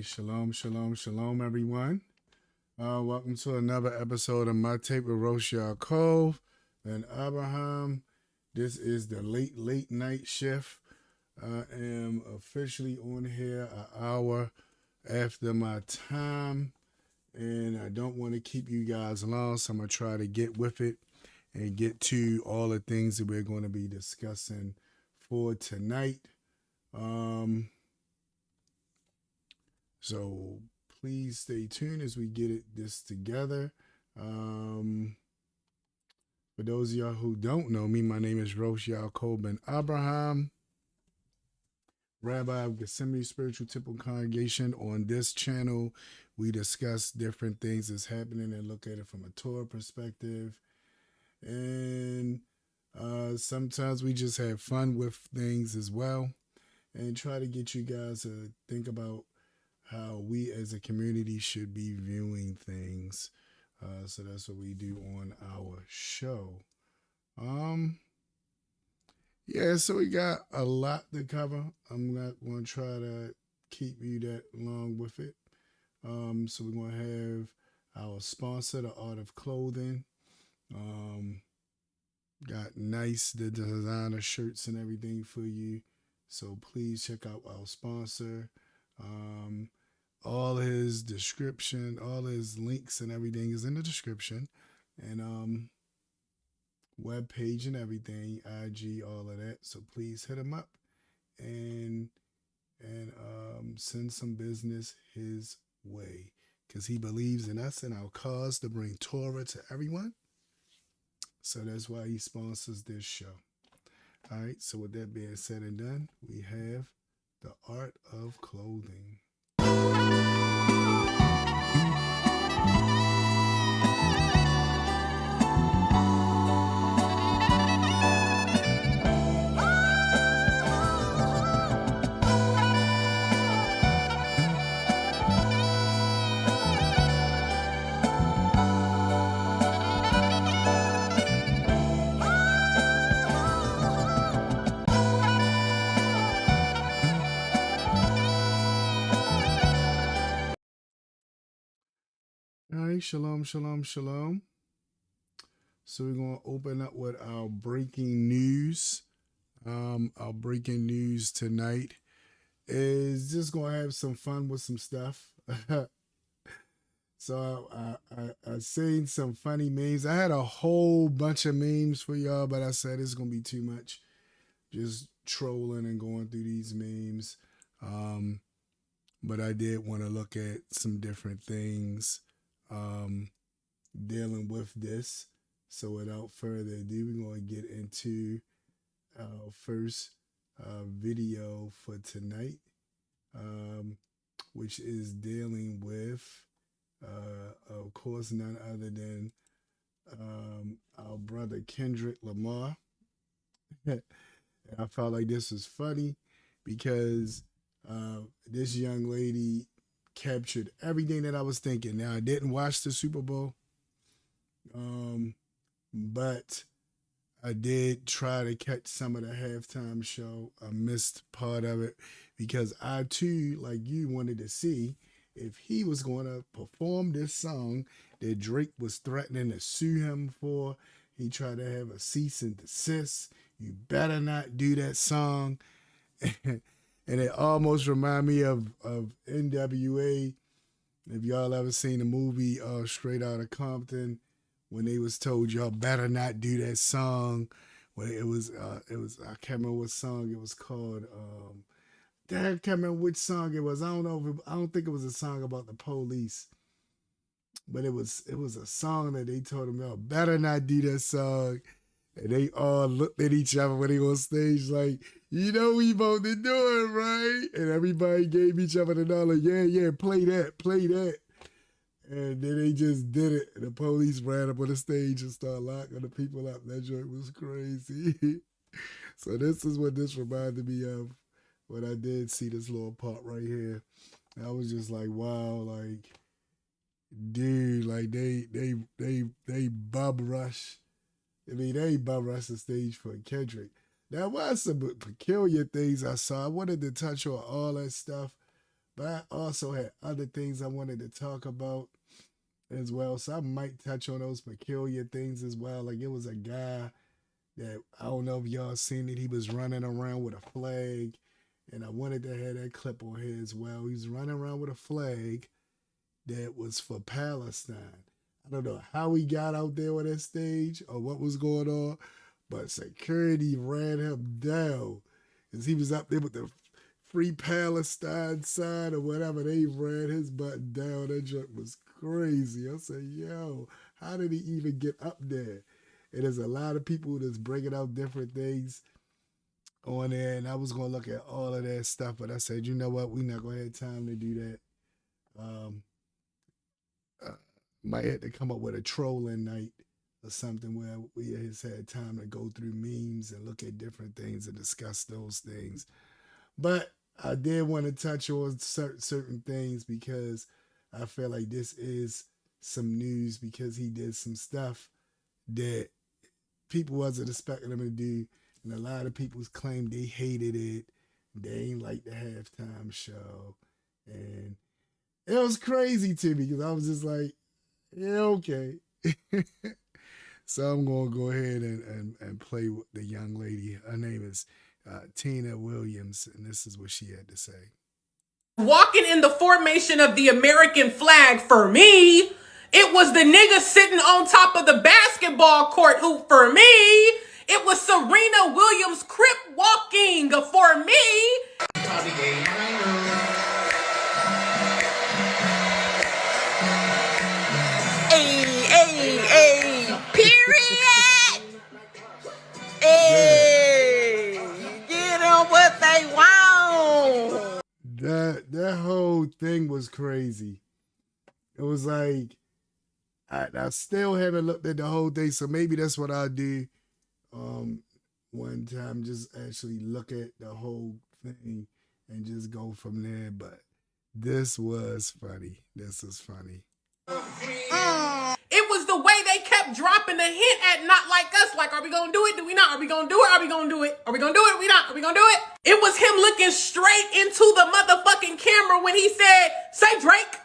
Shalom, shalom, shalom, everyone. Welcome to another episode of My Tape with Rosh Ya'acob and Abraham. This is the late night shift. I am officially on here an hour after my time, and I don't want to keep you guys long, so I'm going to try to get with it and get to all the things that we're going to be discussing for tonight. So please stay tuned as we get this together. For those of y'all who don't know me, my name is Rosh Ya'acob ben Abraham, Rabbi of Gethsemane Spiritual Temple Congregation. On this channel, we discuss different things that's happening and look at it from a Torah perspective. And sometimes we just have fun with things as well and try to get you guys to think about how we as a community should be viewing things. So that's what we do on our show. Yeah, so we got a lot to cover. I'm not going to try to keep you that long with it. So we're going to have our sponsor, the Art of Clothing. Got the designer shirts and everything for you. So please check out our sponsor. All his description, all his links and everything is in the description, and web page and everything, IG, all of that. So please hit him up and send some business his way, because he believes in us and our cause to bring Torah to everyone. So that's why he sponsors this show. All right. So with that being said and done, we have the Art of Clothing. All right, shalom, shalom, shalom. So we're going to open up with our breaking news. Our breaking news tonight is just going to have some fun with some stuff. So I seen some funny memes. I had a whole bunch of memes for y'all, but I said it's going to be too much just trolling and going through these memes. But I did want to look at some different things dealing with this. So without further ado, we're going to get into our first video for tonight, which is dealing with, of course, none other than our brother Kendrick Lamar. And I felt like this was funny because this young lady captured everything that I was thinking. Now, I didn't watch the Super Bowl, but I did try to catch some of the halftime show. I missed part of it because I too, like you, wanted to see if he was going to perform this song that Drake was threatening to sue him for. He tried to have a cease and desist. You better not do that song. And it almost reminded me of NWA. If y'all ever seen the movie Straight Outta Compton, when they was told y'all better not do that song, when it was I can't remember what song it was called. I can't remember which song it was. I don't think it was a song about the police, but it was a song that they told them y'all better not do that song. And they all looked at each other when they on stage like, you know we both been doing, right? And everybody gave each other the dollar, yeah, play that. And then they just did it. And the police ran up on the stage and started locking the people up. That joint was crazy. So this is what this reminded me of when I did see this little part right here. I was just like, wow, like, dude, like they bum rush. I mean, they bum rush the stage for Kendrick. There was some peculiar things I saw. I wanted to touch on all that stuff, But I also had other things I wanted to talk about as well. So I might touch on those peculiar things as well. Like it was a guy that I don't know if y'all seen it. He was running around with a flag, and I wanted to have that clip on here as well. He was running around with a flag that was for Palestine. I don't know how he got out there on that stage or what was going on, but security ran him down as he was up there with the Free Palestine sign or whatever. They ran his butt down. That joke was crazy. I said, yo, how did he even get up there? And there's a lot of people that's bringing out different things on there, and I was going to look at all of that stuff, but I said, you know what? We're not going to have time to do that. Might have to come up with a trolling night or something where we just had time to go through memes and look at different things and discuss those things. But I did want to touch on certain things because I feel like this is some news because he did some stuff that people wasn't expecting him to do. And a lot of people claimed they hated it. They ain't like the halftime show. And it was crazy to me because I was just like, yeah, okay. So I'm going to go ahead and play with the young lady. Her name is Tina Williams, and this is what she had to say. Walking in the formation of the American flag for me, it was the nigga sitting on top of the basketball court who, for me, it was Serena Williams crip walking for me. Hey, period. Hey, get them what they want. That whole thing was crazy. It was like I still haven't looked at the whole thing, so maybe that's what I'll do one time, just actually look at the whole thing and just go from there. But this was funny. This is funny. It was the way they kept dropping the hint at not like us. Like, are we going to do it? Do we not? Are we going to do it? Are we going to do it? Are we going to do it? Are we not? Are we going to do it? It was him looking straight into the motherfucking camera when he said, say Drake,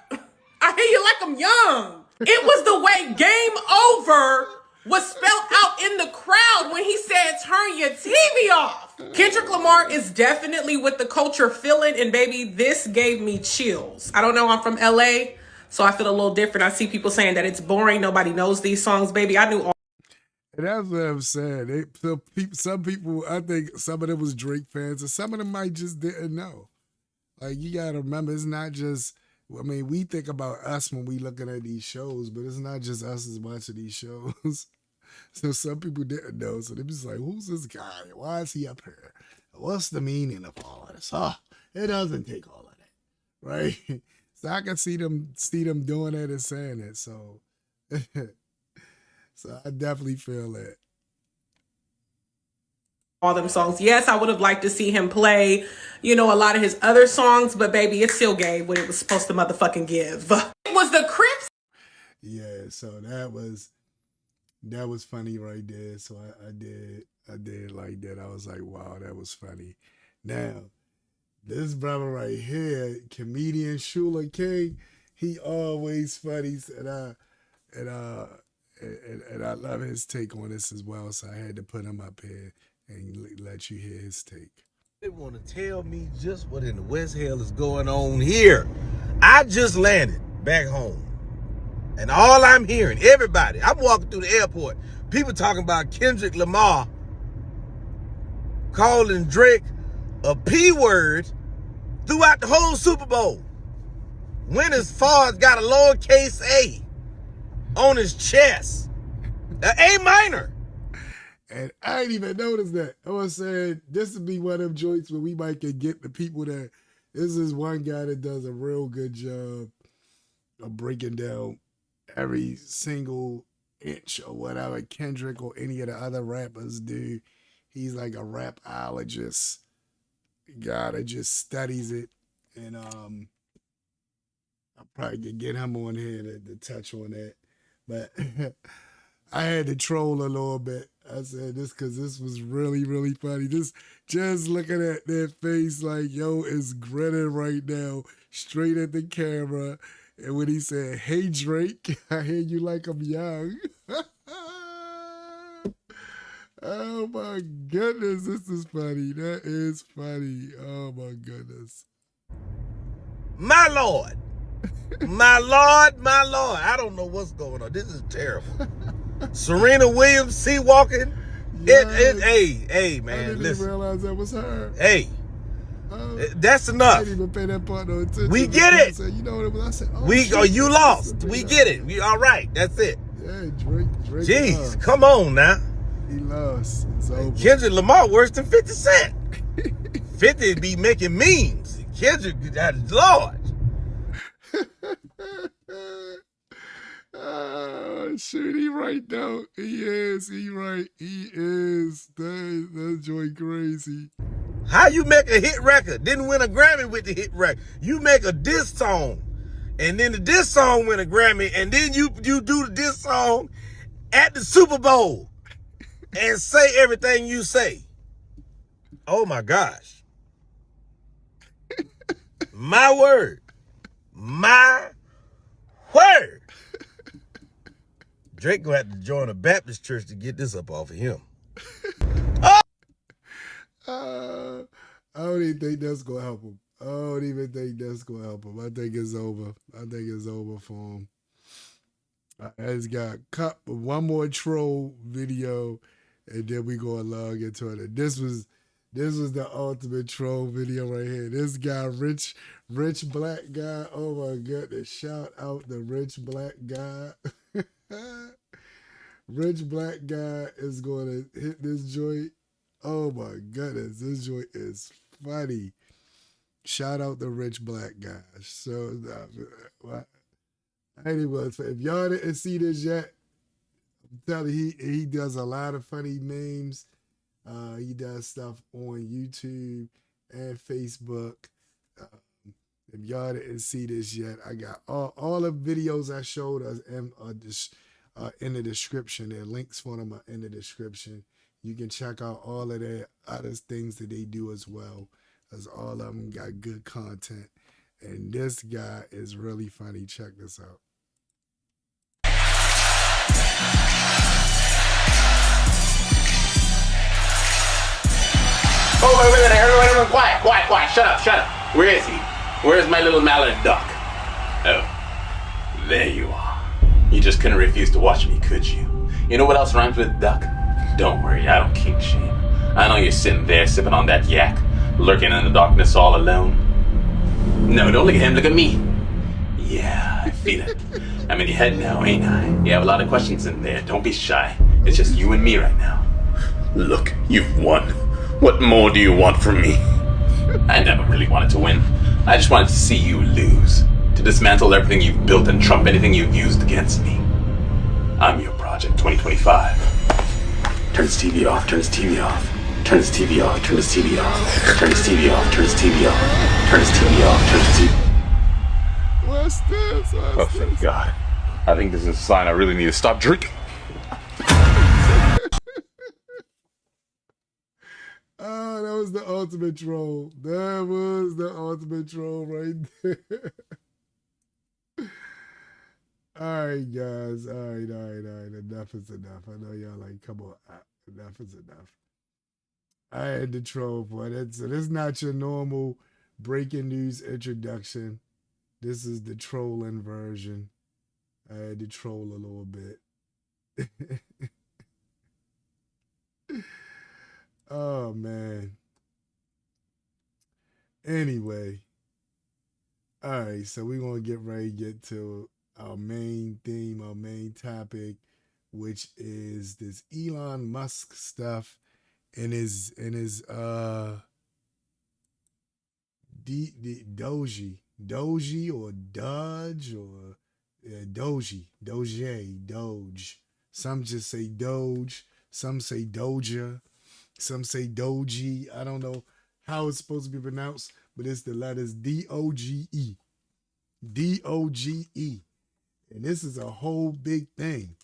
I hear you like I'm young. It was the way game over was spelled out in the crowd when he said, turn your TV off. Kendrick Lamar is definitely with the culture feeling, and baby, this gave me chills. I don't know, I'm from LA, so I feel a little different. I see people saying that it's boring. Nobody knows these songs, baby. I knew all. And that's what I'm saying. Some people, I think some of them was Drake fans, and some of them might just didn't know. Like, you got to remember, it's not just, I mean, we think about us when we looking at these shows, but it's not just us that's watching these shows. So some people didn't know. So they was like, who's this guy? Why is he up here? What's the meaning of all of this? Oh, it doesn't take all of that, right? So I can see them doing that and saying it. So, so I definitely feel that. All them songs. Yes, I would have liked to see him play, a lot of his other songs, but baby, it still gave what it was supposed to motherfucking give. It was the Crips. Yeah, so that was funny right there. So I did like that. I was like, wow, that was funny. Now, this brother right here, comedian Shula King, he always funny, and I love his take on this as well. So I had to put him up here and let you hear his take. They want to tell me just what in the West hell is going on here. I just landed back home. And all I'm hearing, everybody, I'm walking through the airport, people talking about Kendrick Lamar calling Drake a P word throughout the whole Super Bowl. When as far as got a lowercase a on his chest, an A minor. And I didn't even notice that. I was saying this would be one of them joints where we might get the people that, this is one guy that does a real good job of breaking down every single inch or whatever Kendrick or any of the other rappers do. He's like a rapologist guy that just studies it. And I probably could get him on here to touch on that. But I had to troll a little bit. I said this because this was really, really funny. This just looking at their face like, yo, is grinning right now, straight at the camera. And when he said, "Hey Drake, I hear you like I'm young." Oh my goodness, this is funny. That is funny. Oh my goodness. My Lord. My Lord, my Lord. I don't know what's going on. This is terrible. Serena Williams, sea walking. Yes. Hey, man. I didn't Listen. even realize that was her. Hey, that's enough. I didn't even pay that part no attention. We get it. Said, you know what it was? I said, oh, shit, you lost. We get it. We all right. That's it. Yeah, Drake. Jeez, lost. come on now. He lost. It's over. Kendrick Lamar worse than 50 Cent. 50 be making memes. Kendrick, Lord. Shoot, he right though. He is. He right. He is. That's joy crazy. How you make a hit record? Didn't win a Grammy with the hit record. You make a diss song, and then the diss song win a Grammy, and then you do the diss song at the Super Bowl and say everything you say. Oh my gosh. My word. My word. Drake gonna have to join a Baptist church to get this up off of him. I don't even think that's gonna help him. I don't even think that's gonna help him. I think it's over. I think it's over for him. I just got one more troll video, and then we gonna log into it. This was the ultimate troll video right here. This guy, rich black guy. Oh my goodness! Shout out the rich black guy. Rich black guy is gonna hit this joint. Oh my goodness, this joint is funny. Shout out the rich black guy. So, anyways, if y'all didn't see this yet, I'm telling you, he does a lot of funny memes. He does stuff on YouTube and Facebook. If y'all didn't see this yet, I got all the videos I showed us in the description. There are links for them in the description. You can check out all of their other things that they do as well, as all of them got good content. And this guy is really funny. Check this out. Oh, wait, everyone, quiet, shut up. Where is he? Where's my little mallard duck? Oh, there you are. You just couldn't refuse to watch me, could you? You know what else rhymes with duck? Don't worry, I don't kink shame. I know you're sitting there sipping on that yak, lurking in the darkness all alone. No, don't look at him, look at me. Yeah, I feel it. I'm in your head now, ain't I? You have a lot of questions in there, don't be shy. It's just you and me right now. Look, you've won. What more do you want from me? I never really wanted to win. I just wanted to see you lose. To dismantle everything you've built and trump anything you've used against me. I'm your project 2025. Turn his TV off, turn his TV off. Turn his TV off, turn his TV off. Turn his TV off, turn his TV off. Turn his TV off, turn his TV. What's this? Oh, thank God. I think this is a sign I really need to stop drinking. Oh, that was the ultimate troll. That was the ultimate troll right there. All right, guys. All right. Enough is enough. I know y'all like, come on. Enough is enough. I had to troll for it. So this is not your normal breaking news introduction. This is the trolling version. I had to troll a little bit. Oh, man. Anyway. All right, so we're going to get ready to get to our main theme, our main topic, which is this Elon Musk stuff and his Doge or Dodge or Doge. Some just say Doge, some say Doja, some say Doge. I don't know how it's supposed to be pronounced, but it's the letters D-O-G-E. D-O-G-E. And this is a whole big thing.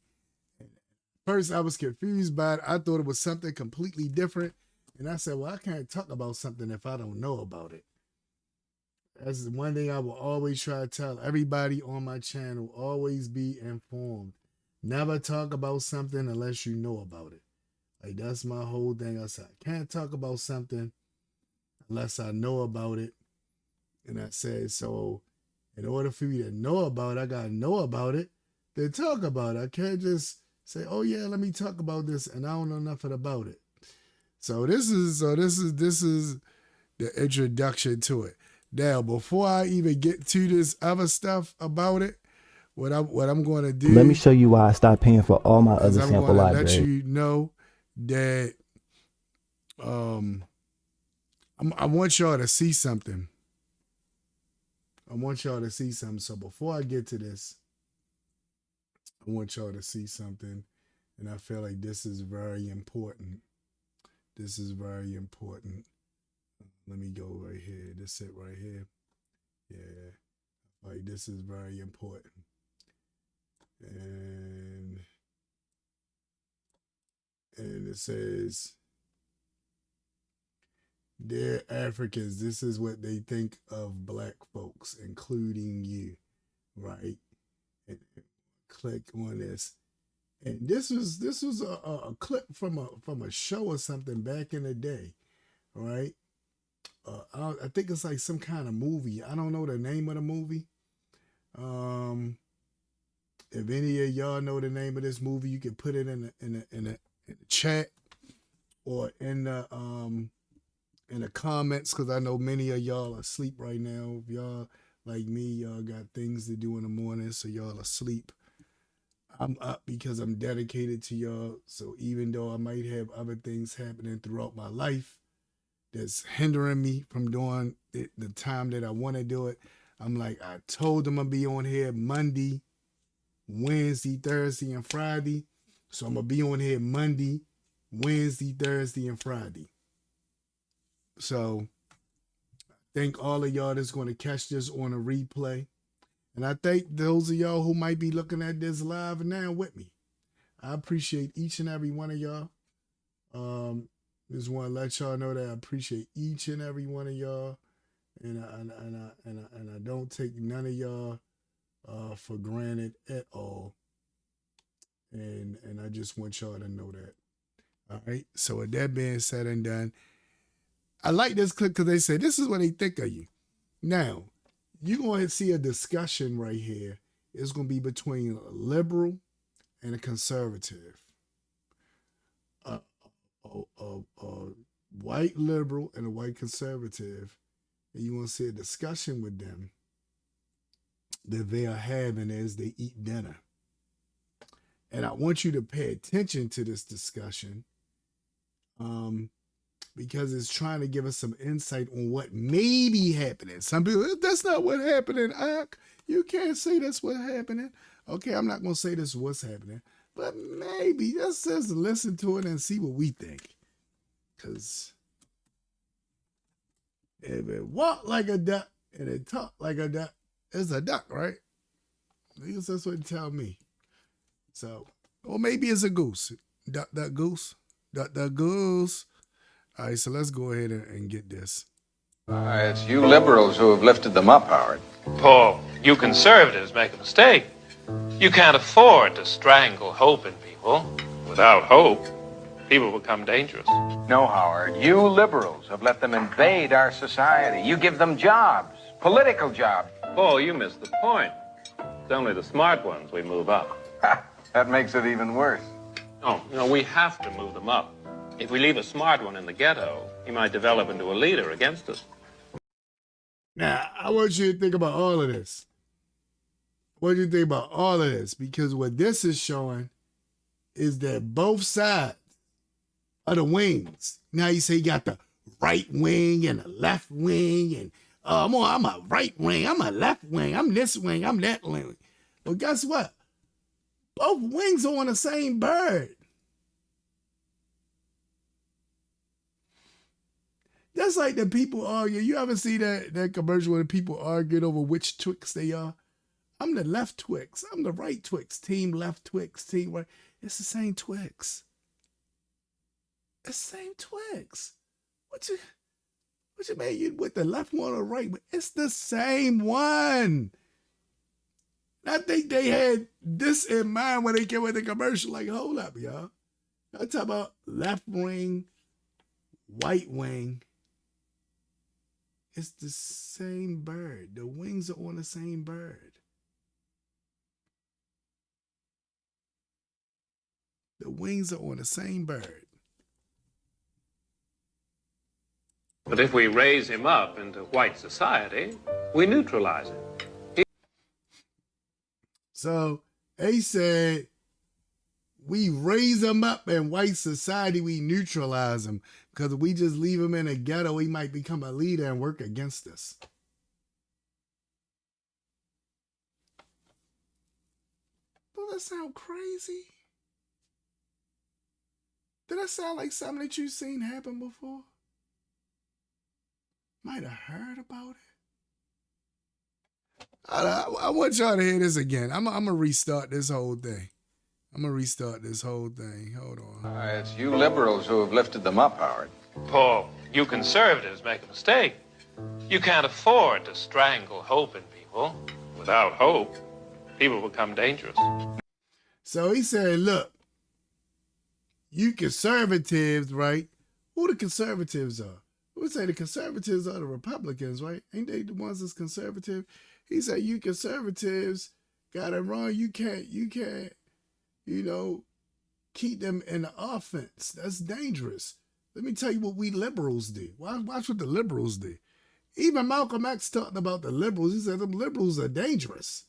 first I was confused by it. I thought it was something completely different. And I said, well, I can't talk about something if I don't know about it. That's the one thing I will always try to tell everybody on my channel. Always be informed. Never talk about something unless you know about it. Like, that's my whole thing. I said, I can't talk about something unless I know about it. And I said, so in order for me to know about it, I got to know about it to talk about it. I can't just say, oh yeah, let me talk about this, and I don't know nothing about it. So this is the introduction to it. Now, before I even get to this other stuff about it, what I'm going to do. Let me show you why I stopped paying for all my other I'm sample going to libraries. let you know that I want y'all to see something. I want y'all to see something. So before I get to this, I want y'all to see something. And I feel like this is very important. This is very important. Let me go right here. This it right here. Yeah. Like, this is very important. And it says, they're Africans. This is what they think of black folks, including you, right? And click on this. And this was a clip from a show or something back in the day, right? I think it's like some kind of movie. I don't know the name of the movie. If any of y'all know the name of this movie, you can put it in the chat or in the comments, because I know many of y'all are asleep right now. If y'all like me, y'all got things to do in the morning, so y'all asleep. I'm up because I'm dedicated to y'all. So even though I might have other things happening throughout my life that's hindering me from doing it the time that I want to do it, I'm like, I told them I'll be on here Monday, Wednesday, Thursday, and Friday. So I'm going to be on here Monday, Wednesday, Thursday, and Friday. So I thank all of y'all that's going to catch this on a replay. And I thank those of y'all who might be looking at this live now with me. I appreciate each and every one of y'all. Just want to let y'all know that I appreciate each and every one of y'all. And I don't take none of y'all for granted at all. And I just want y'all to know that. All right. So with that being said and done, I like this clip because they say this is what they think of you. Now, you're going to see a discussion right here. It's going to be between a liberal and a conservative. A white liberal and a white conservative. And you want to see a discussion with them that they are having as they eat dinner. And I want you to pay attention to this discussion because it's trying to give us some insight on what may be happening. Some people, that's not what happening. You can't say that's what's happening. Okay, I'm not going to say this is what's happening, but maybe let's just listen to it and see what we think. Because if it walk like a duck and it talk like a duck, it's a duck, right? At least that's what it tell me. So, or maybe it's a goose. Duck, duck, goose. Duck, duck, goose. All right, so let's go ahead and get this. It's you liberals who have lifted them up, Howard. Paul, you conservatives make a mistake. You can't afford to strangle hope in people. Without hope, people become dangerous. No, Howard, you liberals have let them invade our society. You give them jobs, political jobs. Paul, you missed the point. It's only the smart ones we move up. That makes it even worse. Oh, we have to move them up. If we leave a smart one in the ghetto, he might develop into a leader against us. Now, I want you to think about all of this. What do you think about all of this? Because what this is showing is that both sides of the wings. Now you say you got the right wing and the left wing, and I'm a right wing, I'm a left wing, I'm this wing, I'm that wing. Well, guess what? Both wings are on the same bird. That's like the people argue. You ever see that commercial where the people arguing over which Twix they are? I'm the left Twix. I'm the right Twix. Team left Twix. Team right. It's the same Twix. It's the same Twix. What you mean you with the left one or right? It's the same one. I think they had this in mind when they came with the commercial. Like, hold up, y'all. I'm talking about left wing, white wing. It's the same bird. The wings are on the same bird. The wings are on the same bird. But if we raise him up into white society, we neutralize him. So they said, we raise him up in white society, we neutralize him. Because if we just leave him in a ghetto, he might become a leader and work against us. Does that sound crazy? Did that sound like something that you've seen happen before? Might have heard about it. I want y'all to hear this again. I'm going to restart this whole thing. Hold on. It's you liberals who have lifted them up, Howard. Paul, you conservatives make a mistake. You can't afford to strangle hope in people. Without hope, people become dangerous. So he said, look, you conservatives, right? Who the conservatives are? We would say the conservatives are the Republicans, right? Ain't they the ones that's conservative? He said, you conservatives got it wrong. You can't, keep them in the offense. That's dangerous. Let me tell you what we liberals do. Watch what the liberals do. Even Malcolm X talking about the liberals. He said them liberals are dangerous.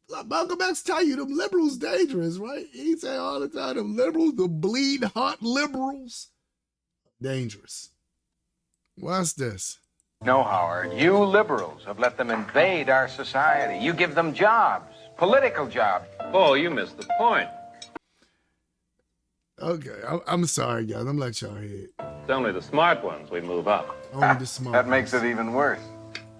Look, Malcolm X tell you them liberals dangerous, right? He say all the time, them liberals, the bleed heart liberals, dangerous. Watch this. No, Howard, you liberals have let them invade our society. You give them jobs, political jobs. Paul, you missed the point. Okay, I'm sorry, guys. I'm gonna let y'all hear it. It's only the smart ones we move up. Only the smart That makes ones. it even worse.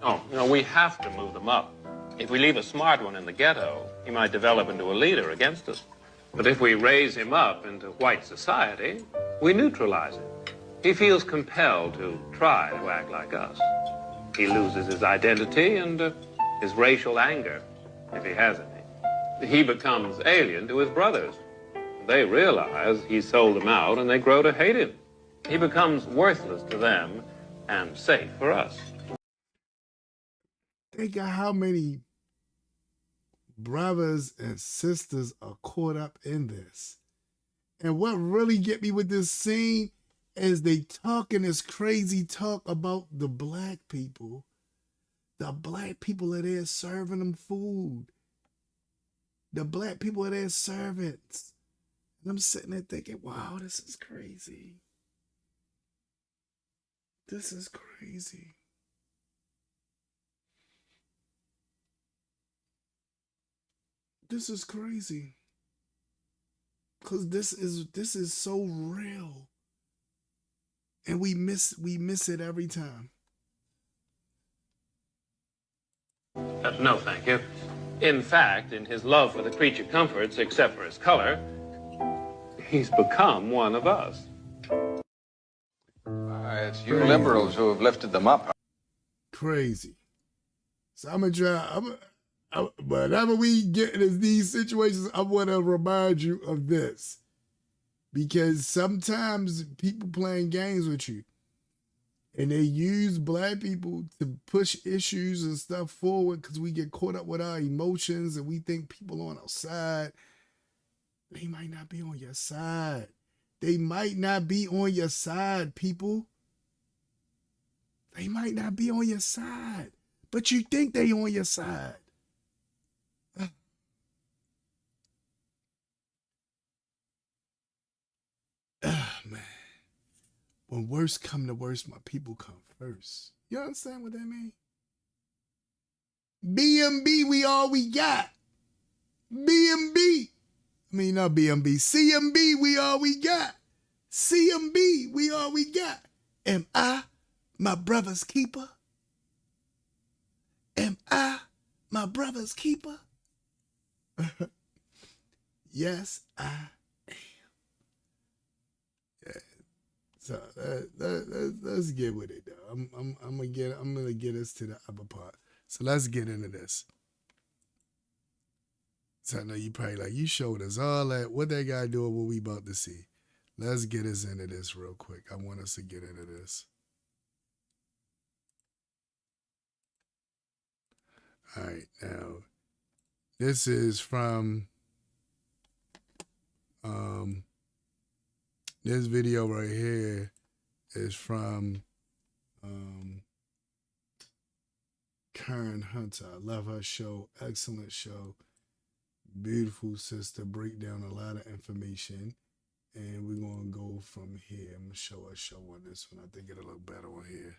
Oh, we have to move them up. If we leave a smart one in the ghetto, he might develop into a leader against us. But if we raise him up into white society, we neutralize him. He feels compelled to try to act like us. He loses his identity and his racial anger, if he has any. He becomes alien to his brothers. They realize he sold them out and they grow to hate him. He becomes worthless to them and safe for us. Think of how many brothers and sisters are caught up in this. And what really get me with this scene is they talking this crazy talk about the black people. The black people are there serving them food. The black people are their servants. And I'm sitting there thinking, wow, this is crazy. This is crazy. This is crazy. Because this is so real. And we miss it every time. No, thank you. In fact, in his love for the creature comforts, except for his color, he's become one of us. It's you liberals who have lifted them up. Crazy. So I'm going to try, whenever we get into these situations, I want to remind you of this. Because sometimes people playing games with you and they use black people to push issues and stuff forward because we get caught up with our emotions and we think people on our side. They might not be on your side. They might not be on your side, people. They might not be on your side, but you think they on your side. Man. When worst come to worst, my people come first. You understand what that means? BMB, we all we got. BMB. I mean, not BMB. CMB, we all we got. CMB, we all we got. Am I my brother's keeper? Am I my brother's keeper? Yes, I am. Yeah. So let's get with it though. I'm gonna get us to the upper part. So let's get into this. So I know you probably like, you showed us all that. What that guy doing, what we about to see. Let's get us into this real quick. I want us to get into this. All right, now this is from this video right here is from Karen Hunter. I love her show. Excellent show. Beautiful sister. Break down a lot of information. And we're going to go from here. I'm going to show a show on this one. I think it'll look better on here.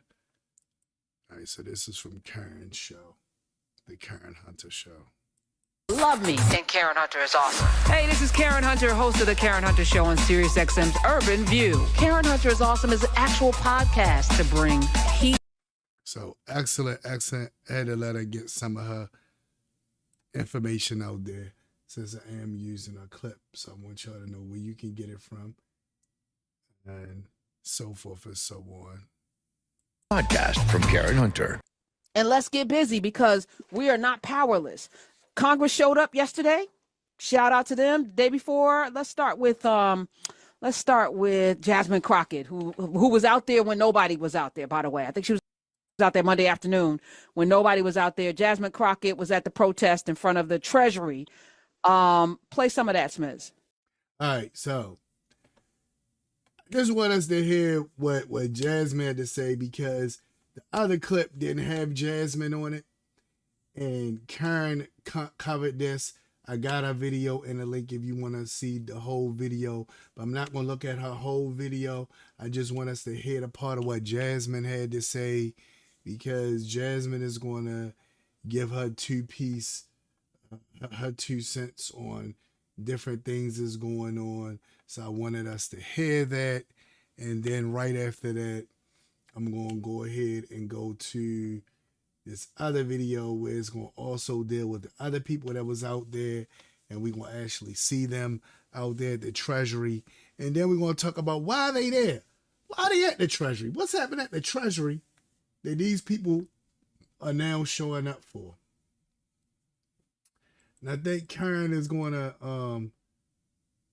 All right, so this is from Karen's show. The Karen Hunter show. Love me. And Karen Hunter is awesome. Hey, this is Karen Hunter, host of the Karen Hunter Show on SiriusXM's Urban View. Karen Hunter is awesome is an actual podcast to bring heat. So excellent. I had to let her get some of her information out there since I am using a clip. So I want y'all to know where you can get it from and so forth and so on. Podcast from Karen Hunter. And let's get busy because we are not powerless. Congress showed up yesterday. Shout out to them. Day before, let's start with Jasmine Crockett, who was out there when nobody was out there, by the way. I think she was out there Monday afternoon when nobody was out there. Jasmine Crockett was at the protest in front of the Treasury. Play some of that, Smiz. All right, so I just want us to hear what Jasmine had to say because the other clip didn't have Jasmine on it. And Karen covered this. I got her video in the link if you want to see the whole video. But I'm not going to look at her whole video. I just want us to hear the part of what Jasmine had to say because Jasmine is going to give her her 2 cents on different things that's going on. So I wanted us to hear that. And then right after that, I'm going to go ahead and go to this other video where it's going to also deal with the other people that was out there. And we're going to actually see them out there at the Treasury. And then we're going to talk about why they there. Why they at the Treasury? What's happening at the Treasury that these people are now showing up for? And I think Karen is going to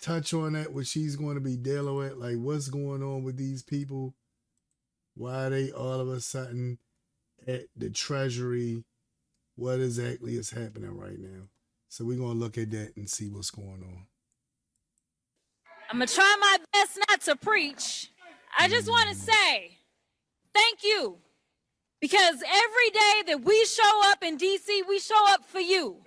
touch on that, what she's going to be dealing with. Like, what's going on with these people? Why are they all of a sudden at the Treasury? What exactly is happening right now? So we're going to look at that and see what's going on. I'm going to try my best not to preach. I just want to say thank you. Because every day that we show up in D.C., we show up for you.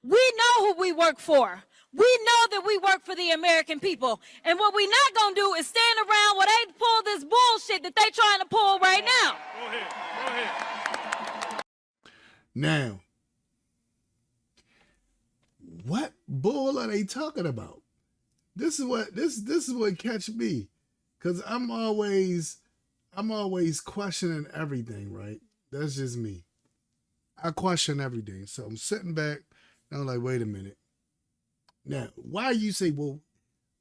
We know who we work for. We know that we work for the American people. And what we're not going to do is stand around while they pull this bullshit that they're trying to pull right now. Go ahead. Now, what bull are they talking about? This is what catch me. Because I'm always questioning everything, right? That's just me. I question everything. So I'm sitting back and I'm like, wait a minute. Now, why you say, well,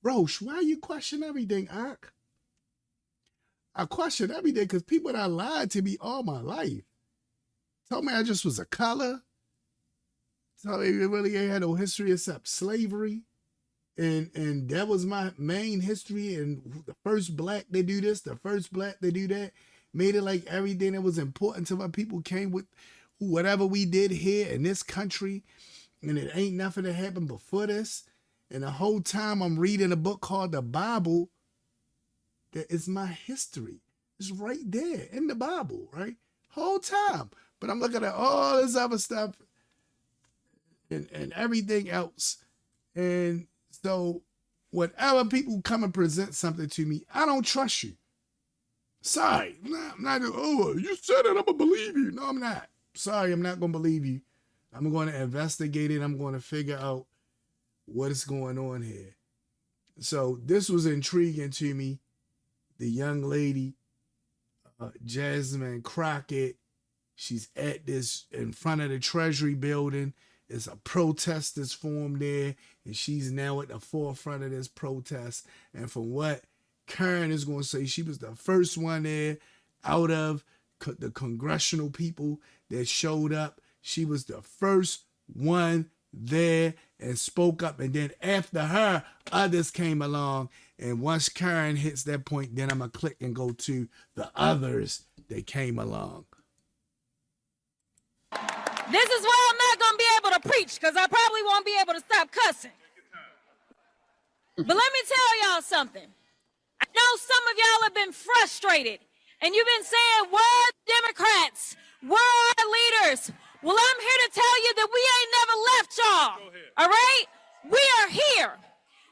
Rosh, why you question everything, Ak? I question everything because people that lied to me all my life told me I just was a color. Told me it really ain't had no history except slavery. And that was my main history. And the first black they do this, the first black they do that. Made it like everything that was important to my people came with whatever we did here in this country. And it ain't nothing that happened before this. And the whole time I'm reading a book called the Bible, that is my history. It's right there in the Bible, right? Whole time. But I'm looking at all this other stuff and everything else. And so whenever people come and present something to me, I don't trust you. Sorry. I'm not, oh, you said it, I'm going to believe you. No, I'm not. Sorry, I'm not going to believe you. I'm going to investigate it. I'm going to figure out what is going on here. So this was intriguing to me. The young lady, Jasmine Crockett, she's at this in front of the Treasury building. it's a protest that's formed there, and she's now at the forefront of this protest. And from what Karen is going to say, she was the first one there out of the congressional people that showed up. She was the first one there and spoke up. And then after her, others came along. And once Karen hits that point, then I'm going to click and go to the others that came along. This is why I'm not going to be able to preach, because I probably won't be able to stop cussing. But let me tell y'all something. I know some of y'all have been frustrated, and you've been saying, where are the Democrats? Where are our leaders? Well, I'm here to tell you that we ain't never left y'all. All right? We are here.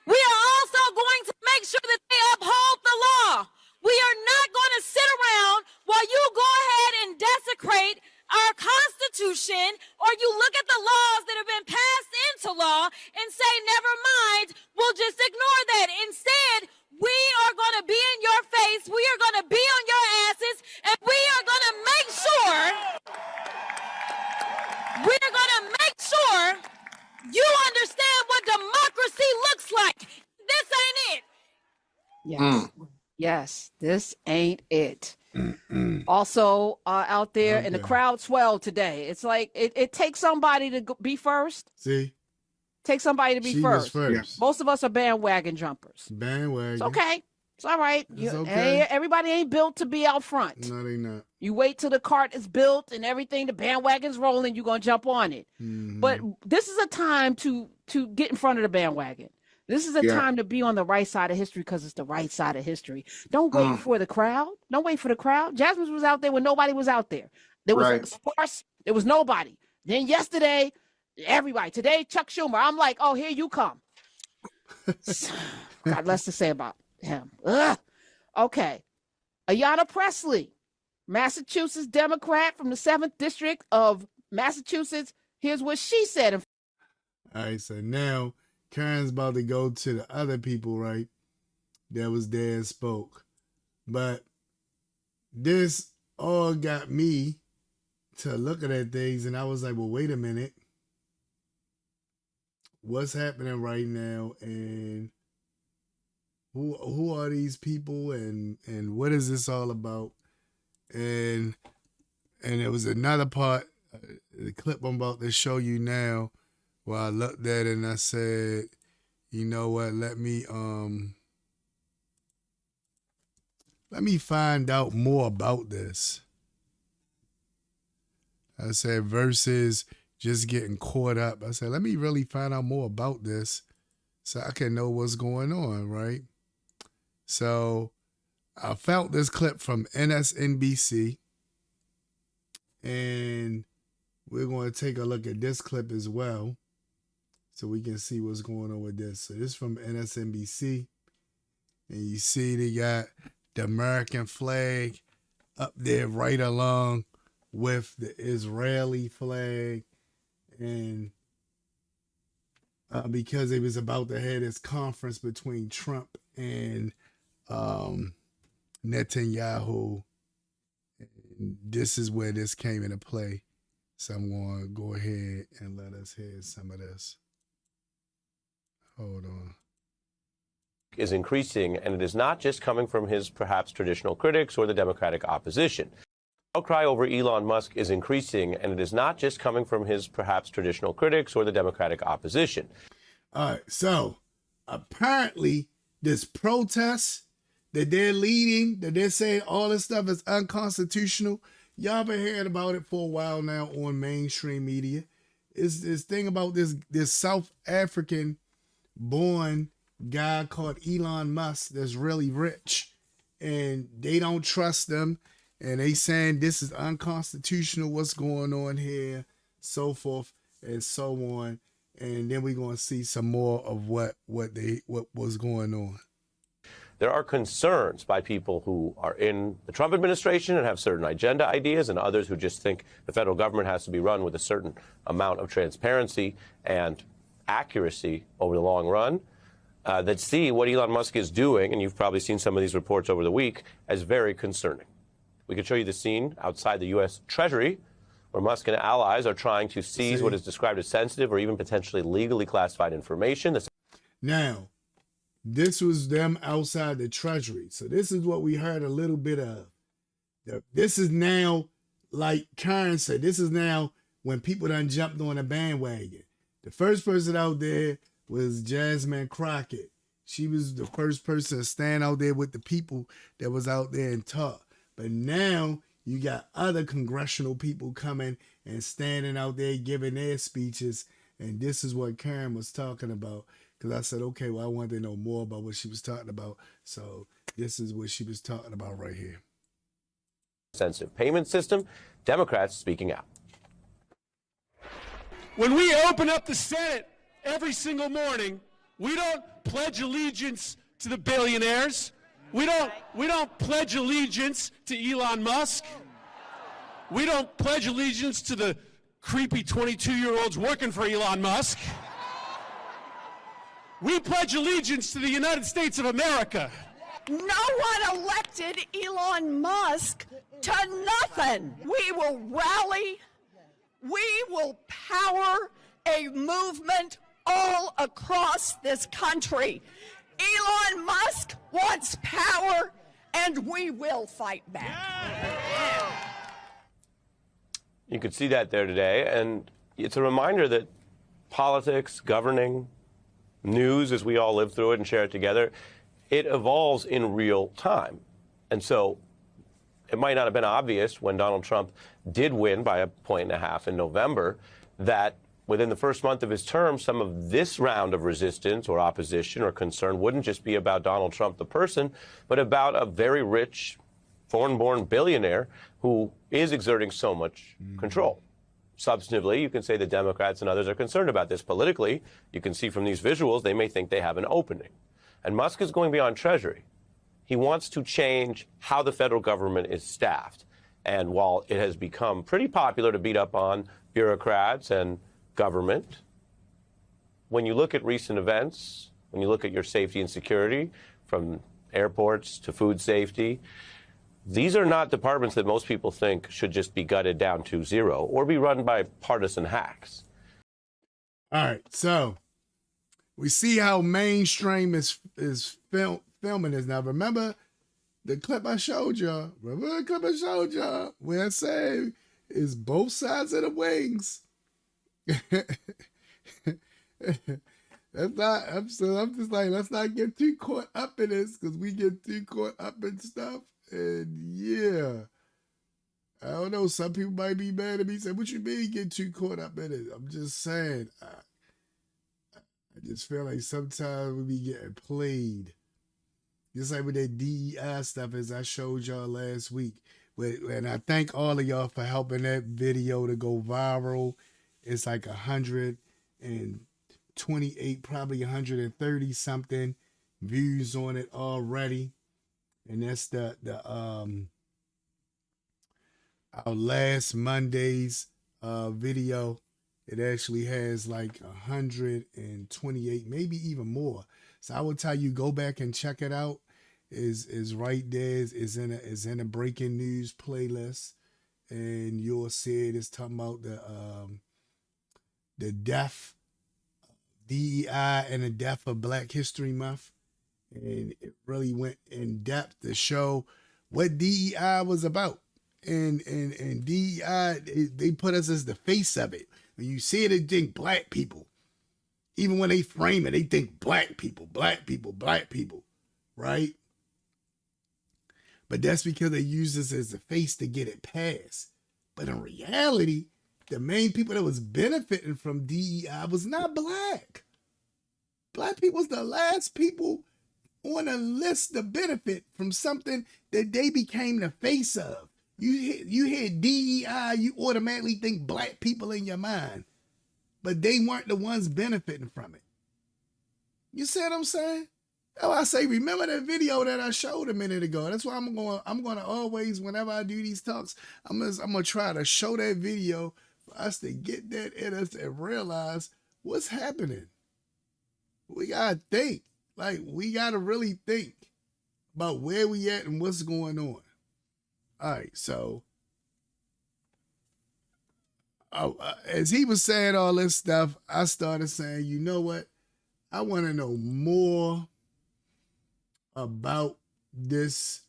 We are also going to make sure that they uphold the law. We are not going to sit around while you go ahead and desecrate our Constitution, or you look at the laws that have been passed into law and say, never mind, we'll just ignore that. Instead, we are going to be in your face, we are going to be on your asses, and we are going to make sure, you understand what democracy looks like. This ain't it. Yes. Yes, this ain't it. Also out there, and the crowd swelled today. It's like it takes somebody to be first. See? Take somebody to be She was first. Most of us are bandwagon jumpers. Bandwagon. It's okay. It's all right. It's okay. Everybody ain't built to be out front. No, they not. You wait till the cart is built and everything, the bandwagon's rolling, you're going to jump on it. But this is a time to get in front of the bandwagon. This is a time to be on the right side of history, because it's the right side of history. Don't wait for the crowd. Don't wait for the crowd. Jasmine was out there when nobody was out there. There was sparse. There was nobody. Then yesterday, everybody. Today, Chuck Schumer. I'm like, oh, here you come. Got less to say about him. Ugh. Okay. Ayanna Pressley, Massachusetts Democrat from the 7th District of Massachusetts. Here's what she said. All right, so now Karen's about to go to the other people, right, that was there and spoke. But this all got me to looking at things, and I was like, well, wait a minute. What's happening right now, and who are these people, and what is this all about? And there was another part, the clip I'm about to show you now, where I looked at it and I said, you know what, let me find out more about this. I said, versus just getting caught up. I said, let me really find out more about this so I can know what's going on, right? So I found this clip from MSNBC, and we're going to take a look at this clip as well so we can see what's going on with this. So this is from MSNBC, and you see they got the American flag up there right along with the Israeli flag, and because it was about to have this conference between Trump and Netanyahu, and this is where this came into play. So I'm going to go ahead and let us hear some of this. Hold on. Is increasing, and it is not just coming from his perhaps traditional critics or the Democratic opposition. The outcry over Elon Musk is increasing, and it is not just coming from his perhaps traditional critics or the Democratic opposition. All right, so apparently this protest that they're leading, that they're saying all this stuff is unconstitutional, y'all been hearing about it for a while now on mainstream media. It's this thing about this South African born guy called Elon Musk that's really rich, and they don't trust them, and they saying this is unconstitutional, what's going on here, so forth and so on. And then we're going to see some more of what was going on. There are concerns by people who are in the Trump administration and have certain agenda ideas, and others who just think the federal government has to be run with a certain amount of transparency and accuracy over the long run, that see what Elon Musk is doing, and you've probably seen some of these reports over the week, as very concerning. We could show you the scene outside the U.S. Treasury where Musk and allies are trying to seize what is described as sensitive or even potentially legally classified information. Now, this was them outside the Treasury. So this is what we heard a little bit of. This is now, like Karen said, this is now when people done jumped on a bandwagon. The first person out there was Jasmine Crockett. She was the first person to stand out there with the people that was out there and talk. But now you got other congressional people coming and standing out there giving their speeches. And this is what Karen was talking about. Because I said, okay, well, I wanted to know more about what she was talking about. So this is what she was talking about right here. Sensitive payment system, Democrats speaking out. When we open up the Senate every single morning, we don't pledge allegiance to the billionaires. We don't pledge allegiance to Elon Musk. We don't pledge allegiance to the creepy 22-year-olds working for Elon Musk. We pledge allegiance to the United States of America. No one elected Elon Musk to nothing. We will rally. We will power a movement all across this country. Elon Musk wants power, and we will fight back. You could see that there today, and it's a reminder that politics, governing, news, as we all live through it and share it together, it evolves in real time. And so it might not have been obvious when Donald Trump did win by 1.5 points in November that within the first month of his term, some of this round of resistance or opposition or concern wouldn't just be about Donald Trump, the person, but about a very rich, foreign-born billionaire who is exerting so much control. Substantively, you can say the Democrats and others are concerned about this. Politically, you can see from these visuals, they may think they have an opening. And Musk is going beyond Treasury. He wants to change how the federal government is staffed. And while it has become pretty popular to beat up on bureaucrats and government, when you look at recent events, when you look at your safety and security, from airports to food safety, these are not departments that most people think should just be gutted down to zero or be run by partisan hacks. All right, so we see how mainstream is filming this. Now, remember the clip I showed y'all? Remember the clip I showed y'all where I say it's both sides of the wings? I'm just like, let's not get too caught up in this, because we get too caught up in stuff. And yeah, I don't know, some people might be mad at me, say, what you mean get too caught up in it? I'm just saying, I just feel like sometimes we be getting played. Just like with that DEI stuff, as I showed y'all last week. And I thank all of y'all for helping that video to go viral. It's like 128, probably 130 something views on it already. And that's our last Monday's video. It actually has like 128, maybe even more. So I will tell you, go back and check it out. Is right there. Is in a breaking news playlist, and you'll see it. It's talking about the death, DEI, and the death of Black History Month. And it really went in depth to show what DEI was about. And DEI, they put us as the face of it. When you see it, they think Black people. Even when they frame it, they think Black people, Black people, Black people, right? But that's because they use this as a face to get it passed. But in reality, the main people that was benefiting from DEI was not Black. Black people was the last people on a list to benefit from something that they became the face of. You hear DEI, you automatically think Black people in your mind, but they weren't the ones benefiting from it. You see what I'm saying? Oh, I say, remember that video that I showed a minute ago? That's why I'm going to always, whenever I do these talks, I'm going to try to show that video for us to get that in us and realize what's happening. We got to think. Like, we got to really think about where we at and what's going on. All right, so as he was saying all this stuff, I started saying, you know what? I want to know more about this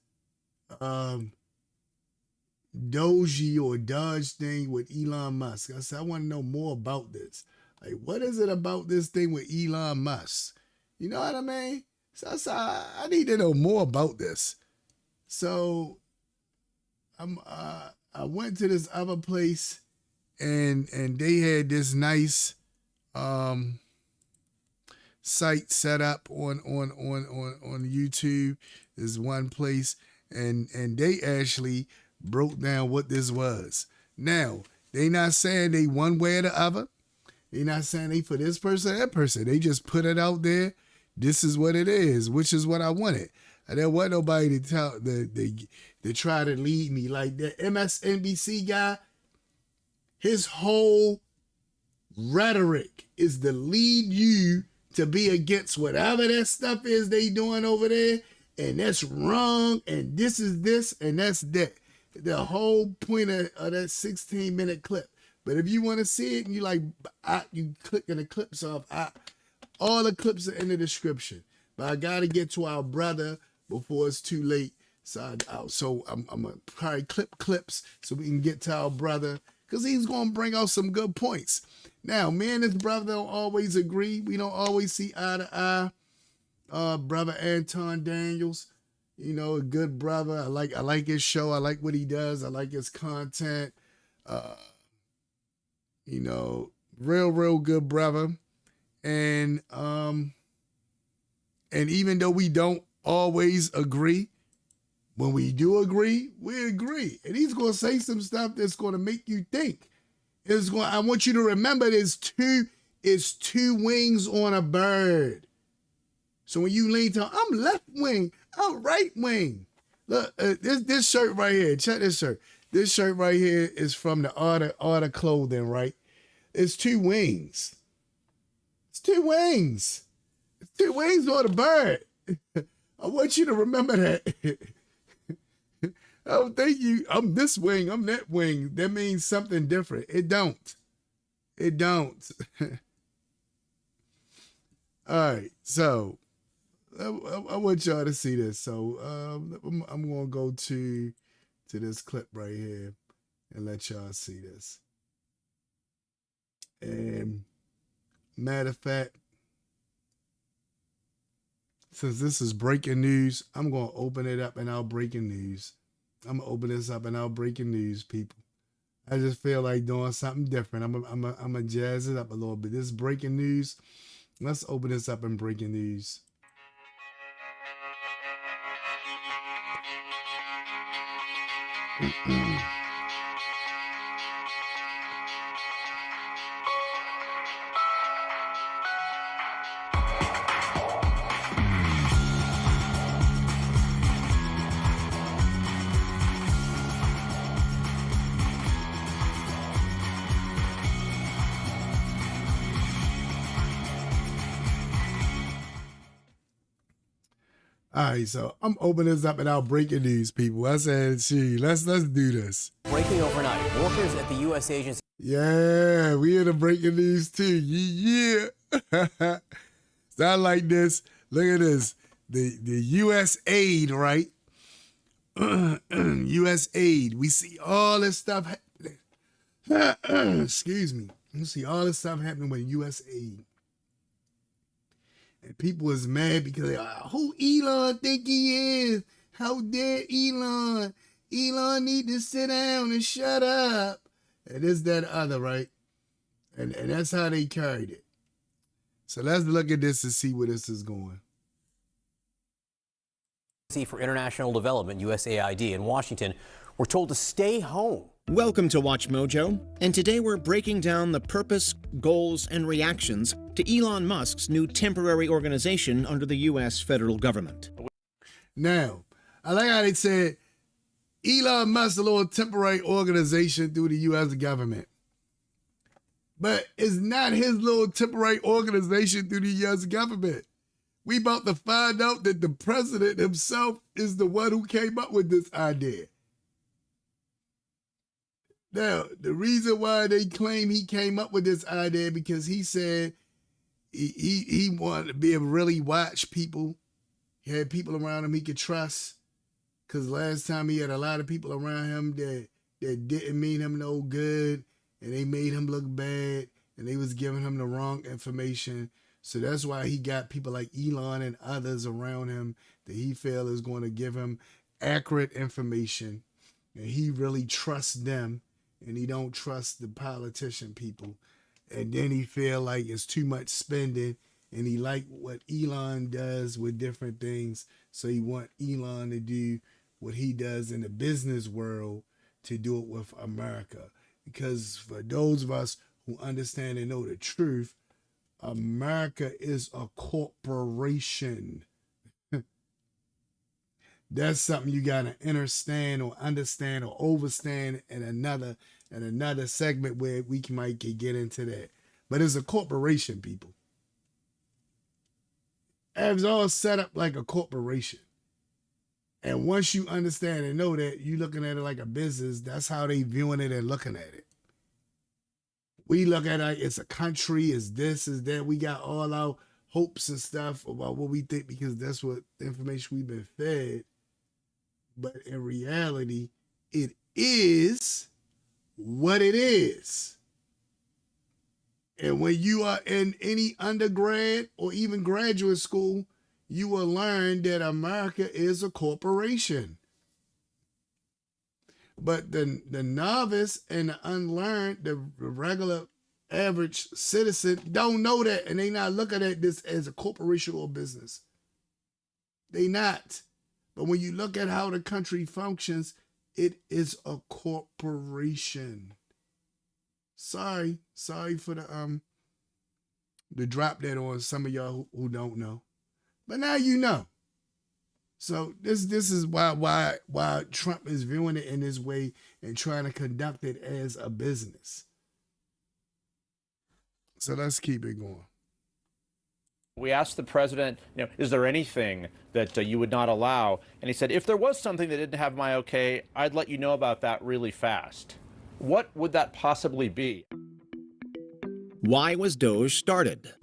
DOGE or DOGE thing with Elon Musk. I said, I want to know more about this. Like, what is it about this thing with Elon Musk? You know what I mean? So I said, I need to know more about this. So I went to this other place, and they had this nice site set up on YouTube. There's one place, and they actually broke down what this was. Now, they not saying they one way or the other. They not saying they for this person or that person. They just put it out there. This is what it is, which is what I wanted. And there wasn't nobody to try to lead me. Like the MSNBC guy, his whole rhetoric is to lead you to be against whatever that stuff is they doing over there, and that's wrong, and this is this, and that's that. The whole point of that 16-minute clip. But if you want to see it, and you clicking the clips off, all the clips are in the description. But I got to get to our brother before it's too late. So I'm going to probably clip clips so we can get to our brother, because he's going to bring out some good points. Now, me and his brother don't always agree. We don't always see eye to eye. Brother Anton Daniels, you know, a good brother. I like his show. I like what he does. I like his content. You know, real good brother. And even though we don't always agree, when we do agree, we agree. And he's going to say some stuff that's going to make you think. I want you to remember it's two wings on a bird. So when you lean to, I'm left wing, I'm right wing. Look, this shirt right here, check this shirt. This shirt right here is from the Art of Clothing, right? It's two wings. It's two wings. It's two wings on a bird. I want you to remember that. I don't think I'm this wing, I'm that wing. That means something different. It don't. It don't. All right, so I want y'all to see this. So I'm going to go to this clip right here and let y'all see this. And matter of fact, since this is breaking news, I'm going to open it up in our breaking news. I'm going to open this up in our breaking news, people. I just feel like doing something different. I'm gonna jazz it up a little bit. This is breaking news. Let's open this up in breaking news. All right, so I'm opening this up in our breaking news, people. I said, gee, let's do this. Breaking overnight, workers at the U.S. agency. Yeah, we in the breaking news too. Yeah. So I like this. Look at this. The U.S. aid, right? U.S. aid. We see all this stuff happening. Excuse me. We see all this stuff happening with U.S. aid. And people is mad because who Elon think he is? How dare Elon? Elon need to sit down and shut up. And this, that, other, right? And that's how they carried it. So let's look at this and see where this is going. For International Development, USAID, in Washington, we're told to stay home. Welcome to Watch Mojo, and today we're breaking down the purpose, goals, and reactions to Elon Musk's new temporary organization under the U.S. federal government. Now, I like how they said Elon Musk's a little temporary organization through the U.S. government. But it's not his little temporary organization through the U.S. government. We about to find out that the president himself is the one who came up with this idea. Now, the reason why they claim he came up with this idea because he said he wanted to be able to really watch people. He had people around him he could trust. Because last time he had a lot of people around him that didn't mean him no good, and they made him look bad, and they was giving him the wrong information. So that's why he got people like Elon and others around him that he feel is going to give him accurate information. And he really trusts them, and he don't trust the politician people. And then he feel like it's too much spending, and he like what Elon does with different things. So he want Elon to do what he does in the business world to do it with America. Because for those of us who understand and know the truth, America is a corporation. That's something you gotta understand or overstand in another segment where we might get into that. But it's a corporation, people. It's all set up like a corporation. And once you understand and know that, you looking at it like a business, that's how they viewing it and looking at it. We look at it like it's a country, it's this, it's that. We got all our hopes and stuff about what we think because that's what the information we've been fed. But in reality, it is what it is. And when you are in any undergrad or even graduate school, you will learn that America is a corporation. But the novice and the unlearned, the regular average citizen don't know that, and they not looking at this as a corporation or business. They not. But when you look at how the country functions, it is a corporation. Sorry for the drop that on some of y'all who don't know. But now you know. So this is why Trump is viewing it in this way and trying to conduct it as a business. So let's keep it going. We asked the president, is there anything that you would not allow? And he said, if there was something that didn't have my okay, I'd let you know about that really fast. What would that possibly be? Why was DOGE started?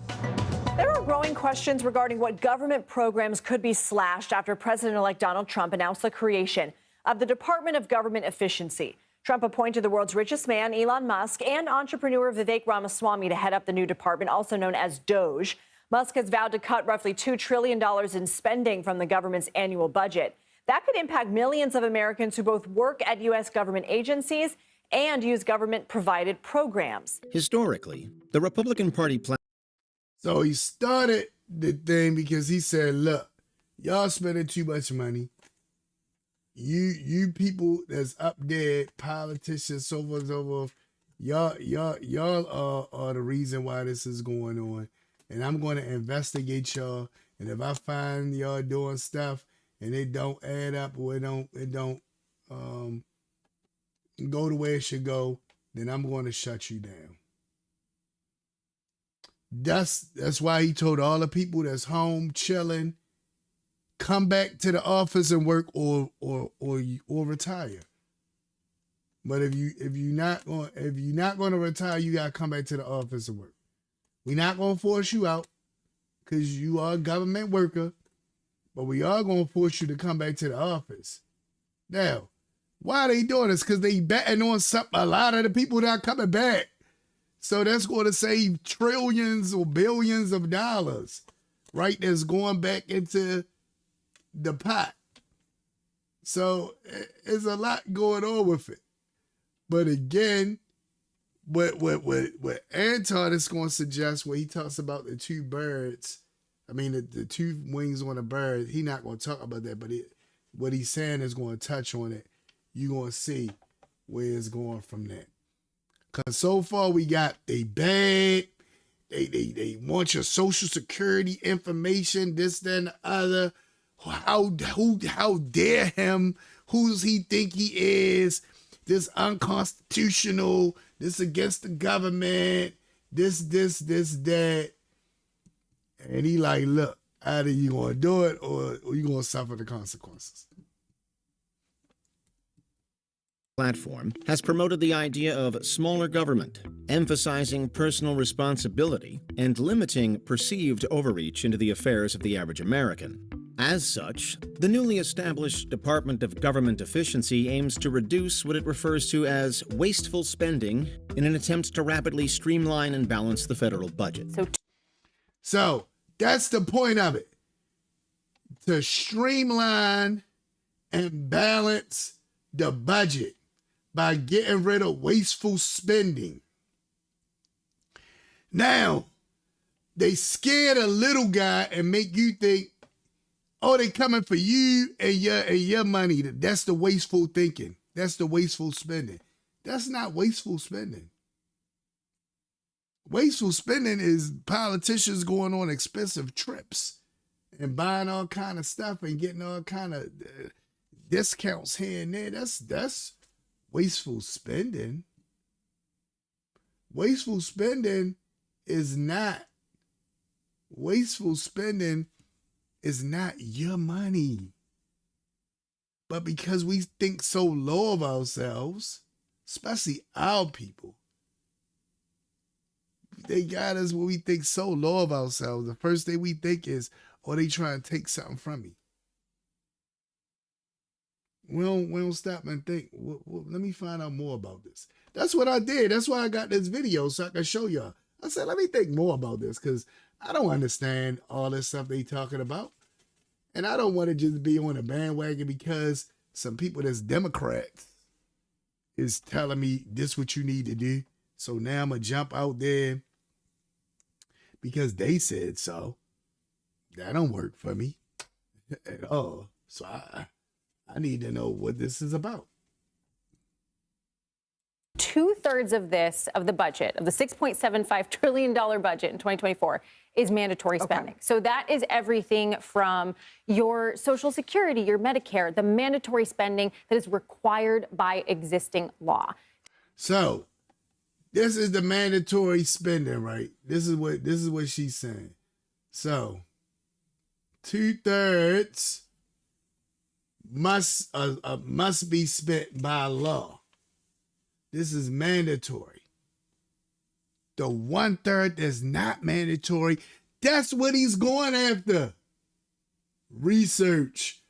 There are growing questions regarding what government programs could be slashed after President-elect Donald Trump announced the creation of the Department of Government Efficiency. Trump appointed the world's richest man, Elon Musk, and entrepreneur Vivek Ramaswamy to head up the new department, also known as DOGE. Musk has vowed to cut roughly $2 trillion in spending from the government's annual budget. That could impact millions of Americans who both work at U.S. government agencies and use government-provided programs. Historically, the Republican Party plan. So he started the thing because he said, look, y'all spending too much money. You people that's up there, politicians, so forth and so forth, y'all are the reason why this is going on. And I'm going to investigate y'all. And if I find y'all doing stuff and it don't add up or it don't go the way it should go, then I'm going to shut you down. That's why he told all the people that's home chilling, come back to the office and work or retire. But if you're not going to retire, you got to come back to the office and work. We're not going to force you out because you are a government worker, but we are going to force you to come back to the office. Now, why are they doing this? Because they betting on something. A lot of the people that are coming back. So that's going to save trillions or billions of dollars, right? That's going back into the pot. So there's a lot going on with it. But again, what Anton is going to suggest when he talks about the two birds, the two wings on a bird, he's not going to talk about that, but what he's saying is going to touch on it. You're going to see where it's going from that. Because so far we got they bad, they want your social security information, this, that, and the other. How dare him? Who does he think he is? This unconstitutional, this against the government, this, that. And he like, look, either you gonna do it or you gonna suffer the consequences. platform has promoted the idea of smaller government, emphasizing personal responsibility and limiting perceived overreach into the affairs of the average American. As such, the newly established Department of Government Efficiency aims to reduce what it refers to as wasteful spending in an attempt to rapidly streamline and balance the federal budget. So that's the point of it. To streamline and balance the budget by getting rid of wasteful spending. Now, they scare the little guy and make you think, oh, they coming for you and your money. That's the wasteful thinking. That's the wasteful spending. That's not wasteful spending. Wasteful spending is politicians going on expensive trips and buying all kind of stuff and getting all kind of discounts here and there. That's wasteful spending. Wasteful spending is not your money. But because we think so low of ourselves, especially our people, they got us where we think so low of ourselves. The first thing we think is, oh, they trying to take something from me. We don't stop and think, well, let me find out more about this. That's what I did. That's why I got this video, so I can show y'all. I said, let me think more about this, because I don't understand all this stuff they talking about. And I don't want to just be on a bandwagon because some people that's Democrats is telling me this what you need to do. So now I'm going to jump out there because they said so. That don't work for me at all. So I need to know what this is about. 2/3 of the budget, of the $6.75 trillion budget in 2024, is mandatory spending. So that is everything from your Social Security, your Medicare, the mandatory spending that is required by existing law. So this is the mandatory spending, right? This is what she's saying. So 2/3 must be spent by law. This is mandatory. The 1/3 that's not mandatory, that's what he's going after. Research,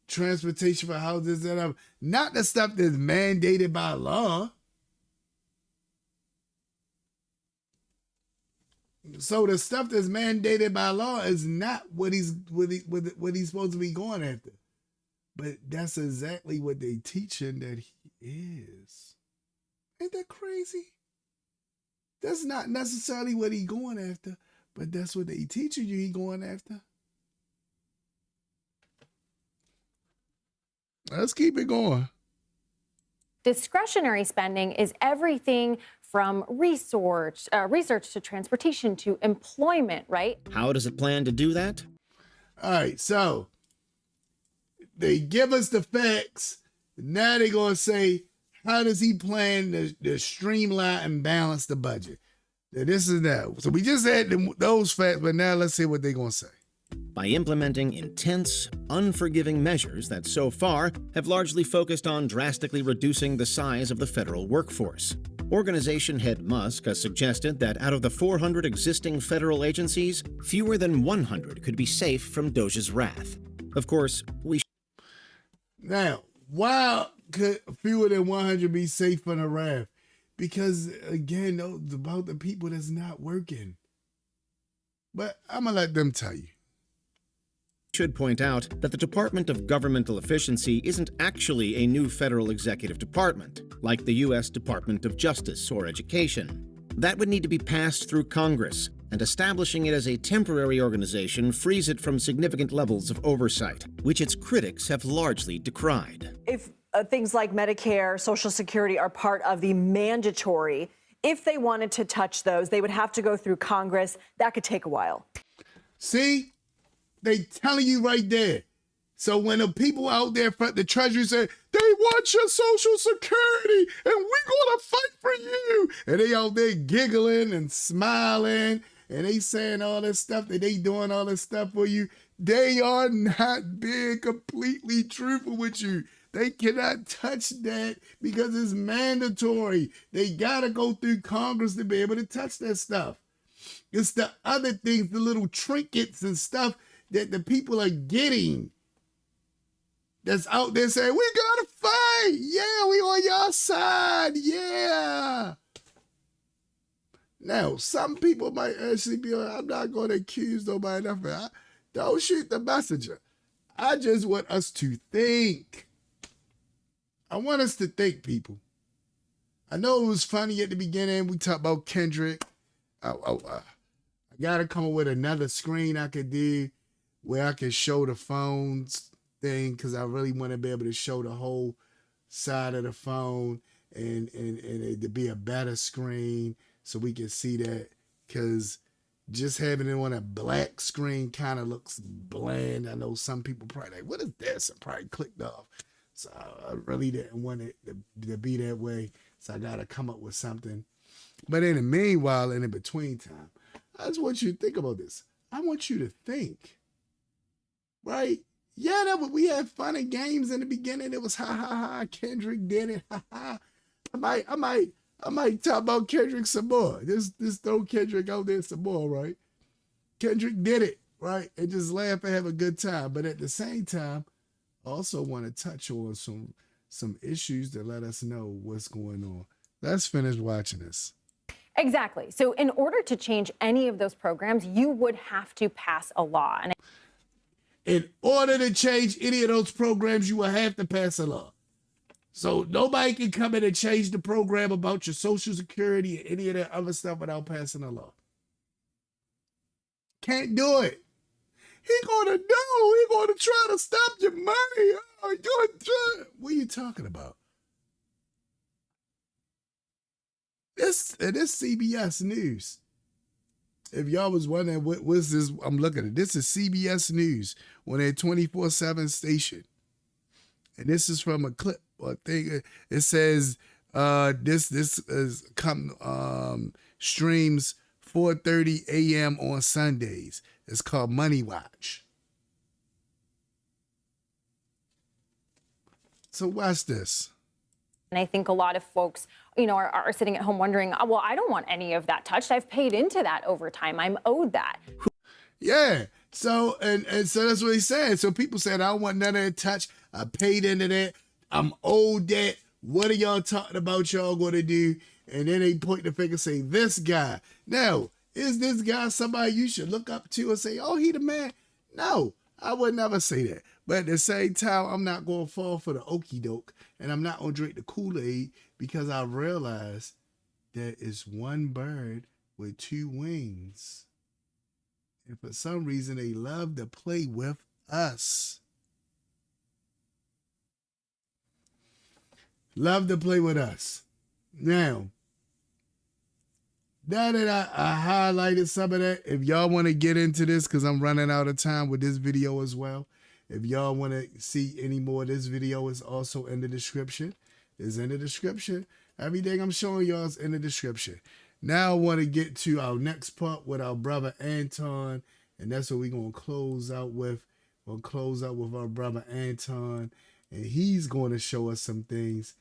transportation for houses, and not the stuff that's mandated by law. So the stuff that's mandated by law is not what he's supposed to be going after. But that's exactly what they teaching that he is. Ain't that crazy? That's not necessarily what he going after, but that's what they teaching you he going after. Let's keep it going. Discretionary spending is everything from research to transportation to employment, right? How does it plan to do that? All right, so they give us the facts. Now they're going to say, how does he plan to streamline and balance the budget? Now, this is that. So we just had those facts, but now let's see what they're going to say. By implementing intense, unforgiving measures that so far have largely focused on drastically reducing the size of the federal workforce. Organization head Musk has suggested that out of the 400 existing federal agencies, fewer than 100 could be safe from DOGE's wrath. Of course, Now, why could fewer than 100 be safe from the wrath? Because, again, it's about the people that's not working. But I'm going to let them tell you. Should point out that the Department of Governmental Efficiency isn't actually a new federal executive department, like the U.S. Department of Justice or Education. That would need to be passed through Congress, and establishing it as a temporary organization frees it from significant levels of oversight, which its critics have largely decried. If things like Medicare, Social Security are part of the mandatory, if they wanted to touch those, they would have to go through Congress. That could take a while. See? They telling you right there. So when the people out there front the Treasury say, they want your Social Security and we're going to fight for you. And they out there giggling and smiling and they saying all this stuff that they doing all this stuff for you. They are not being completely truthful with you. They cannot touch that because it's mandatory. They got to go through Congress to be able to touch that stuff. It's the other things, the little trinkets and stuff that the people are getting that's out there saying, we got to fight. Yeah, we on your side. Yeah. Now, some people might actually be like, I'm not going to accuse nobody of nothing. Don't shoot the messenger. I just want us to think. I want us to think, people. I know it was funny at the beginning. We talked about Kendrick. I got to come up with another screen I could do where I can show the phones thing because I really want to be able to show the whole side of the phone and it to be a better screen so we can see that, because just having it on a black screen kind of looks bland. I know some people probably like, what is this? I probably clicked off. So I really didn't want it to be that way. So I got to come up with something. But in the meanwhile, in the between time, I just want you to think about this. I want you to think, right? Yeah, we had fun and games in the beginning. It was ha ha ha. Kendrick did it. Ha ha. I might talk about Kendrick some more. Just throw Kendrick out there some more, right? Kendrick did it, right? And just laugh and have a good time. But at the same time, I also want to touch on some issues that let us know what's going on. Let's finish watching this. Exactly. So in order to change any of those programs, you would have to pass a law. And in order to change any of those programs, you will have to pass a law. So nobody can come in and change the program about your Social Security and any of that other stuff without passing a law. Can't do it. He gonna try to stop your money. What are you talking about? This CBS News. If y'all was wondering what was this, I'm looking at it. This is CBS News on their 24/7 station. And this is from a clip or thing. It says this is streams 4:30 a.m. on Sundays. It's called Money Watch. So watch this. And I think a lot of folks, are sitting at home wondering, oh, well, I don't want any of that touched. I've paid into that over time. I'm owed that. Yeah. So and so that's what he's saying. So people said, I don't want none of that touch. I paid into that. I'm owed that. What are y'all talking about y'all going to do? And then they point the finger and say, this guy. Now, is this guy somebody you should look up to and say, oh, he the man? No, I would never say that. But at the same time, I'm not going to fall for the okie doke. And I'm not going to drink the Kool-Aid because I realize that it's one bird with two wings. And for some reason, they love to play with us. Love to play with us. Now, now that I highlighted some of that, if y'all want to get into this, because I'm running out of time with this video as well. If y'all want to see any more of this video, it's also in the description. It's in the description. Everything I'm showing y'all is in the description. Now I want to get to our next part with our brother Anton. And that's what we're going to close out with. We'll close out with our brother Anton. And he's going to show us some things.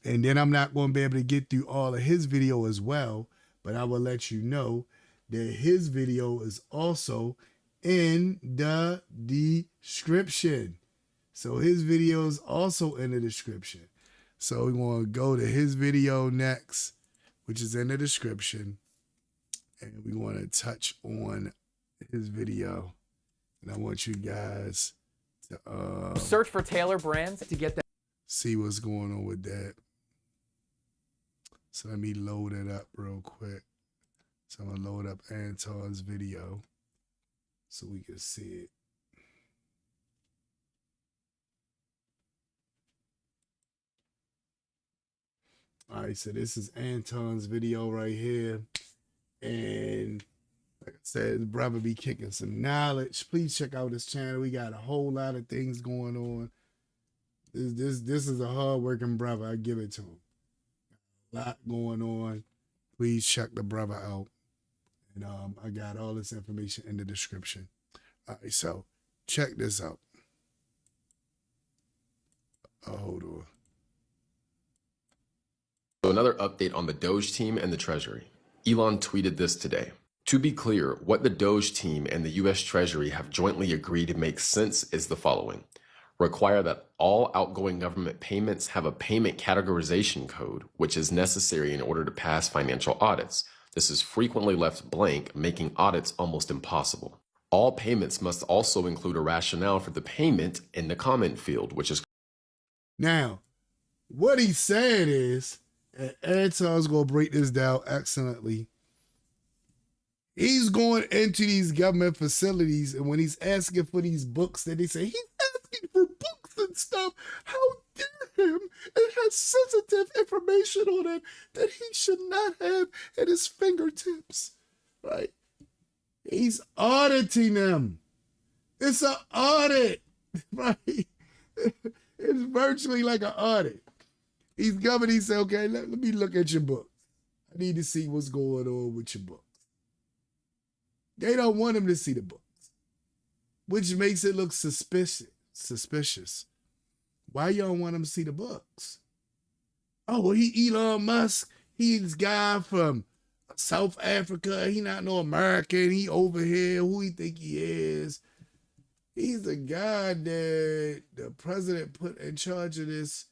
And then I'm not going to be able to get through all of his video as well. But I will let you know that his video is also in the description. So his video is also in the description. So we want to go to his video next, which is in the description. And we want to touch on his video. And I want you guys to search for Taylor brands to get that. See what's going on with that. So let me load it up real quick. So I'm gonna load up Anton's video so we can see it. All right, so this is Anton's video right here. And like I said, his brother be kicking some knowledge. Please check out his channel. We got a whole lot of things going on. This is a hard-working brother. I give it to him. A lot going on. Please check the brother out. And I got all this information in the description. All right, so check this out. Oh, hold on. So another update on the DOGE team and the Treasury. Elon tweeted this today. To be clear, what the DOGE team and the U.S. Treasury have jointly agreed makes sense is the following. Require that all outgoing government payments have a payment categorization code, which is necessary in order to pass financial audits. This is frequently left blank, making audits almost impossible. All payments must also include a rationale for the payment in the comment field, which is... Now, what he said is, and Anton's going to break this down excellently. He's going into these government facilities, and when he's asking for these books, that they say, he's asking for books and stuff. How dare him? It has sensitive information on it that he should not have at his fingertips, right? He's auditing them. It's an audit, right? It's virtually like an audit. He's coming, he said, okay, let me look at your books. I need to see what's going on with your books. They don't want him to see the books, which makes it look suspicious. Why you don't want him to see the books? Oh, well, he Elon Musk. He's a guy from South Africa. He not no American. He over here. Who he think he is? He's the guy that the president put in charge of this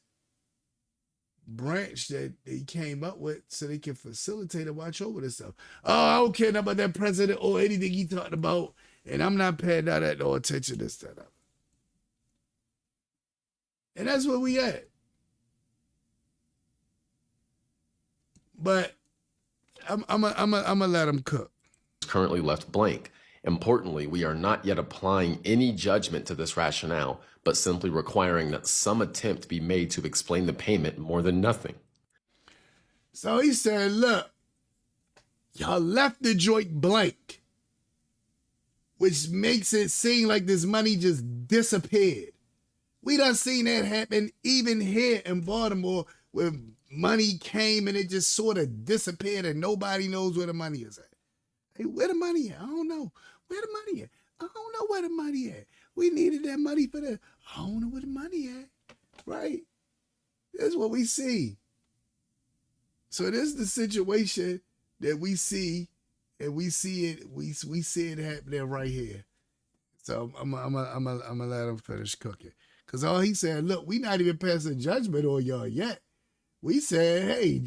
branch that they came up with so they can facilitate and watch over this stuff. Oh, I don't care about that president or anything he talked about, and I'm not paying that no attention to that. And that's where we at. But I'm gonna let him cook. Currently left blank. Importantly, we are not yet applying any judgment to this rationale, but simply requiring that some attempt be made to explain the payment more than nothing. So he said, look, y'all left the joint blank, which makes it seem like this money just disappeared. We done seen that happen even here in Baltimore where money came and it just sort of disappeared and nobody knows where the money is at. Hey, where the money at? I don't know. Where the money at? I don't know where the money at. We needed that money for the... I don't know where the money at. Right? That's what we see. So this is the situation that we see, and we see it. We see it happening right here. So I'm gonna let him finish cooking. Because all he said, look, we not even passing judgment on y'all yet. We said, hey,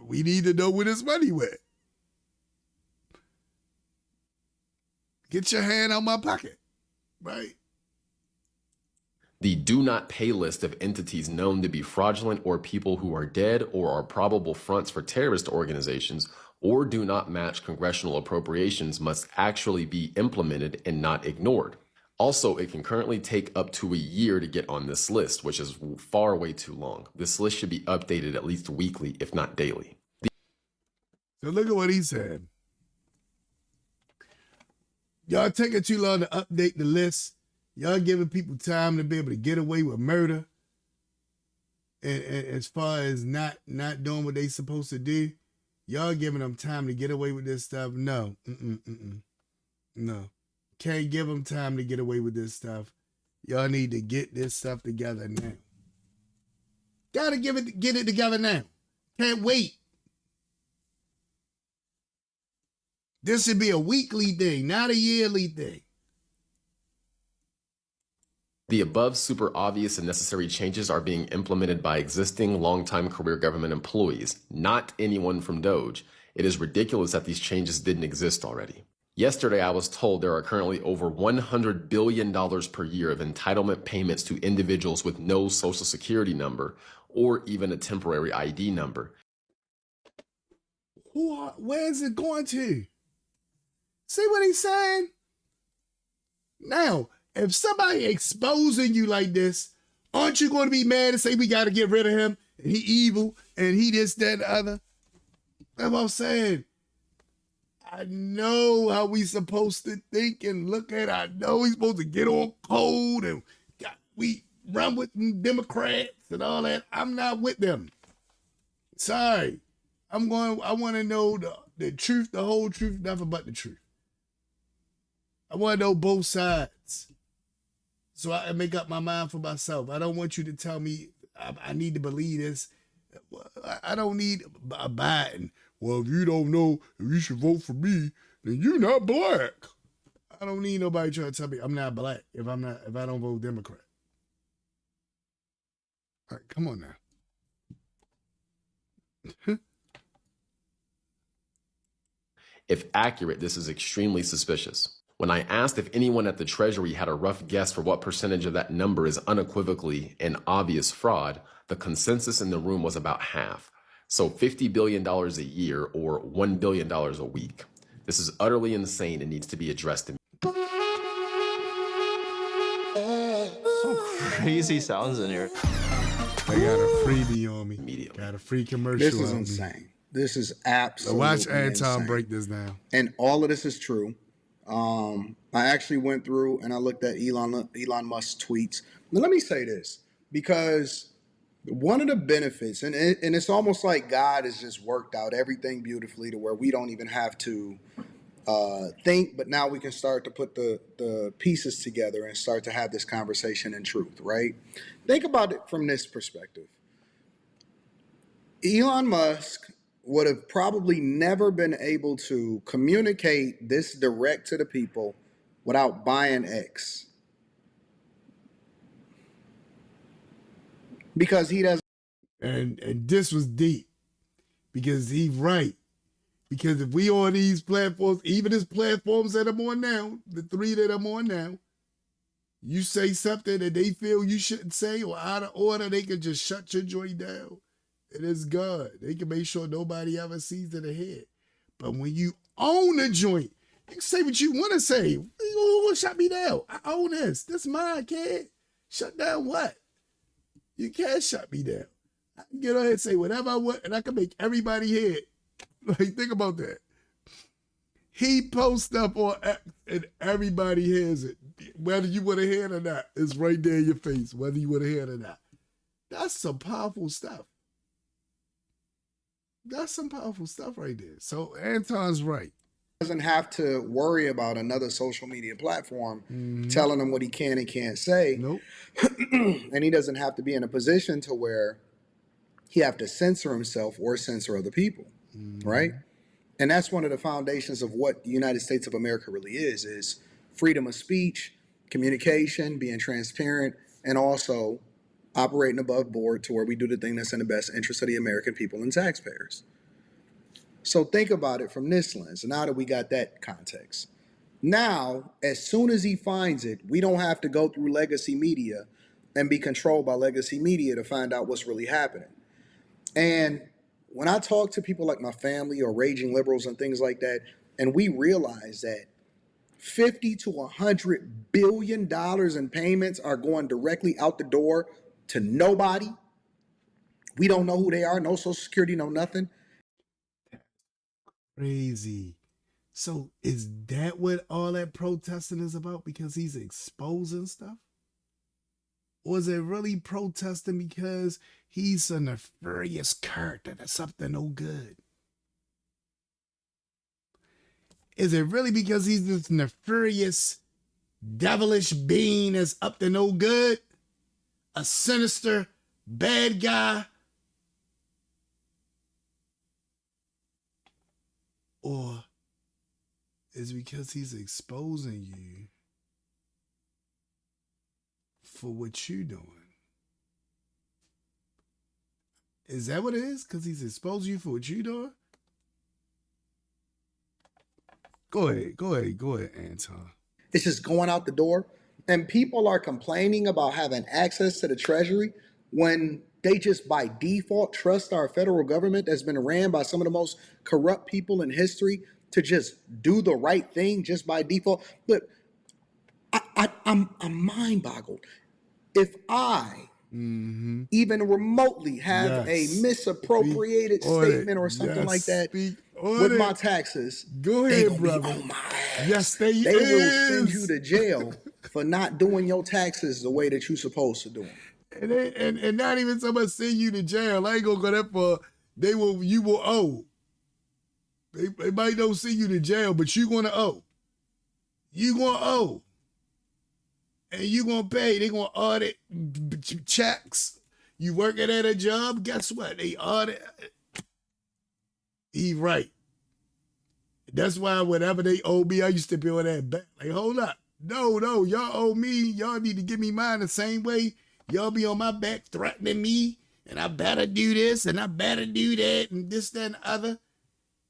we need to know where this money went. Get your hand out my pocket, right? The do not pay list of entities known to be fraudulent or people who are dead or are probable fronts for terrorist organizations or do not match congressional appropriations must actually be implemented and not ignored. Also, it can currently take up to a year to get on this list, which is far way too long. This list should be updated at least weekly, if not daily. So look at what he said. Y'all taking too long to update the list. Y'all giving people time to be able to get away with murder. And as far as not doing what they supposed to do, y'all giving them time to get away with this stuff. No. No. Can't give them time to get away with this stuff. Y'all need to get this stuff together now. Gotta get it together now. Can't wait. This should be a weekly thing, not a yearly thing. The above super obvious and necessary changes are being implemented by existing long-time career government employees, not anyone from DOGE. It is ridiculous that these changes didn't exist already. Yesterday, I was told there are currently over $100 billion per year of entitlement payments to individuals with no social security number or even a temporary ID number. Where is it going to? See what he's saying? Now, if somebody exposing you like this, aren't you going to be mad and say we got to get rid of him and he evil and he this, that, and the other? That's what I'm saying. I know how we supposed to think and look at it. I know we supposed to get on code and we run with Democrats and all that. I'm not with them. Sorry. I want to know the truth, the whole truth, nothing but the truth. I want to know both sides. So I make up my mind for myself. I don't want you to tell me I need to believe this. I don't need a Biden. Well, if you don't know if you should vote for me, then you're not black. I don't need nobody trying to tell me I'm not black if I don't vote Democrat. All right, come on now. If accurate, this is extremely suspicious. When I asked if anyone at the Treasury had a rough guess for what percentage of that number is unequivocally and obvious fraud, the consensus in the room was about half. So $50 billion a year or $1 billion a week. This is utterly insane and needs to be addressed. Some crazy sounds in here. I got a freebie on me. Immediately. Got a free commercial. This is on insane. Me. This is absolutely Watch Anton insane. break this down. And all of this is true. I actually went through and I looked at Elon Musk's tweets. Now, let me say this, because one of the benefits, and it's almost like God has just worked out everything beautifully to where we don't even have to think, but now we can start to put the pieces together and start to have this conversation in truth, right? Think about it from this perspective. Elon Musk would have probably never been able to communicate this direct to the people without buying X. Because he doesn't. And this was deep. Because he's right. Because if we on these platforms, even his platforms that I'm on now, the 3 that I'm on now, you say something that they feel you shouldn't say or out of order, they can just shut your joint down. It is God. They can make sure nobody ever sees it ahead. But when you own a joint, you can say what you want to say. Oh, shut me down. I own this. This is mine, kid. Shut down what? You can't shut me down. I can get on here and say whatever I want, and I can make everybody hear it. Like, think about that. He posts stuff on X, and everybody hears it. Whether you want to hear it or not, it's right there in your face, whether you want to hear it or not. That's some powerful stuff. That's some powerful stuff right there. So Anton's right. Doesn't have to worry about another social media platform telling him what he can and can't say. Nope. And he doesn't have to be in a position to where he have to censor himself or censor other people, right? And that's one of the foundations of what the United States of America really is freedom of speech, communication, being transparent, and also operating above board to where we do the thing that's in the best interest of the American people and taxpayers. So think about it from this lens. Now that we got that context. Now, as soon as he finds it, we don't have to go through legacy media and be controlled by legacy media to find out what's really happening. And when I talk to people like my family or raging liberals and things like that, and we realize that $50 to $100 billion in payments are going directly out the door to nobody. We don't know who they are, no social security, no nothing. Crazy. So is that what all that protesting is about? Because he's exposing stuff? Or is it really protesting because he's a nefarious character that's up to no good? Is it really because he's this nefarious, devilish being that's up to no good? A sinister, bad guy? Or is it because he's exposing you for what you're doing? Is that what it is? Because he's exposing you for what you're doing? Go ahead, Anton. It's just going out the door. And people are complaining about having access to the Treasury when they just by default trust our federal government that's been ran by some of the most corrupt people in history to just do the right thing just by default. Look, I'm mind boggled. If I even remotely have a misappropriated statement or something like that with my taxes, go they ahead, gonna brother. be on my ass. Yes, They will send you to jail for not doing your taxes the way that you're supposed to do them. And not even so much send you to jail. I ain't gonna go that far. You will owe. They might not send you to jail, but you're gonna owe. You gonna owe. and you gonna pay. They gonna audit checks. You working at a job, guess what? They audit. He right. That's why whatever they owe me, I used to be on that back. Like, hold up. No, y'all owe me. Y'all need to give me mine the same way. Y'all be on my back threatening me, and I better do this, and I better do that, and this, that, and the other.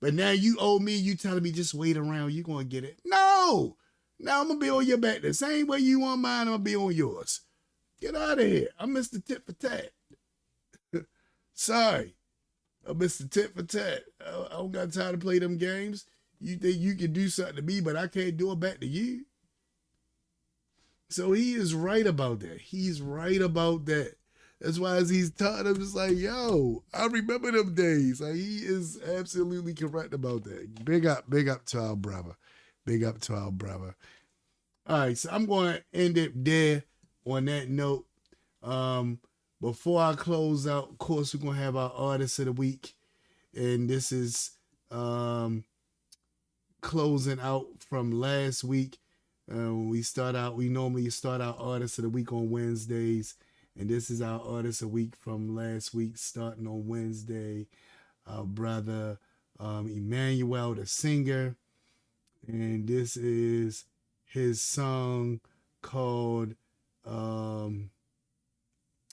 But now you owe me, you telling me just wait around, you gonna get it. No! Now I'm gonna be on your back. The same way you on mine, I'm gonna be on yours. Get out of here. I'm Mr. Tit for Tat. Sorry. I'm Mr. Tit for Tat. I don't got time to play them games. You think you can do something to me, but I can't do it back to you? So he is right about that. He's right about that. That's why as he's talking, I'm just like, yo, I remember them days. Like, he is absolutely correct about that. Big up to our brother. Big up to our brother. All right, so I'm going to end it there on that note. Before I close out, of course, we're going to have our Artist of the Week. And this is closing out from last week. We normally start our Artist of the Week on Wednesdays. And this is our Artist of the Week from last week, starting on Wednesday. Our brother Emmanuel, the singer. And this is his song called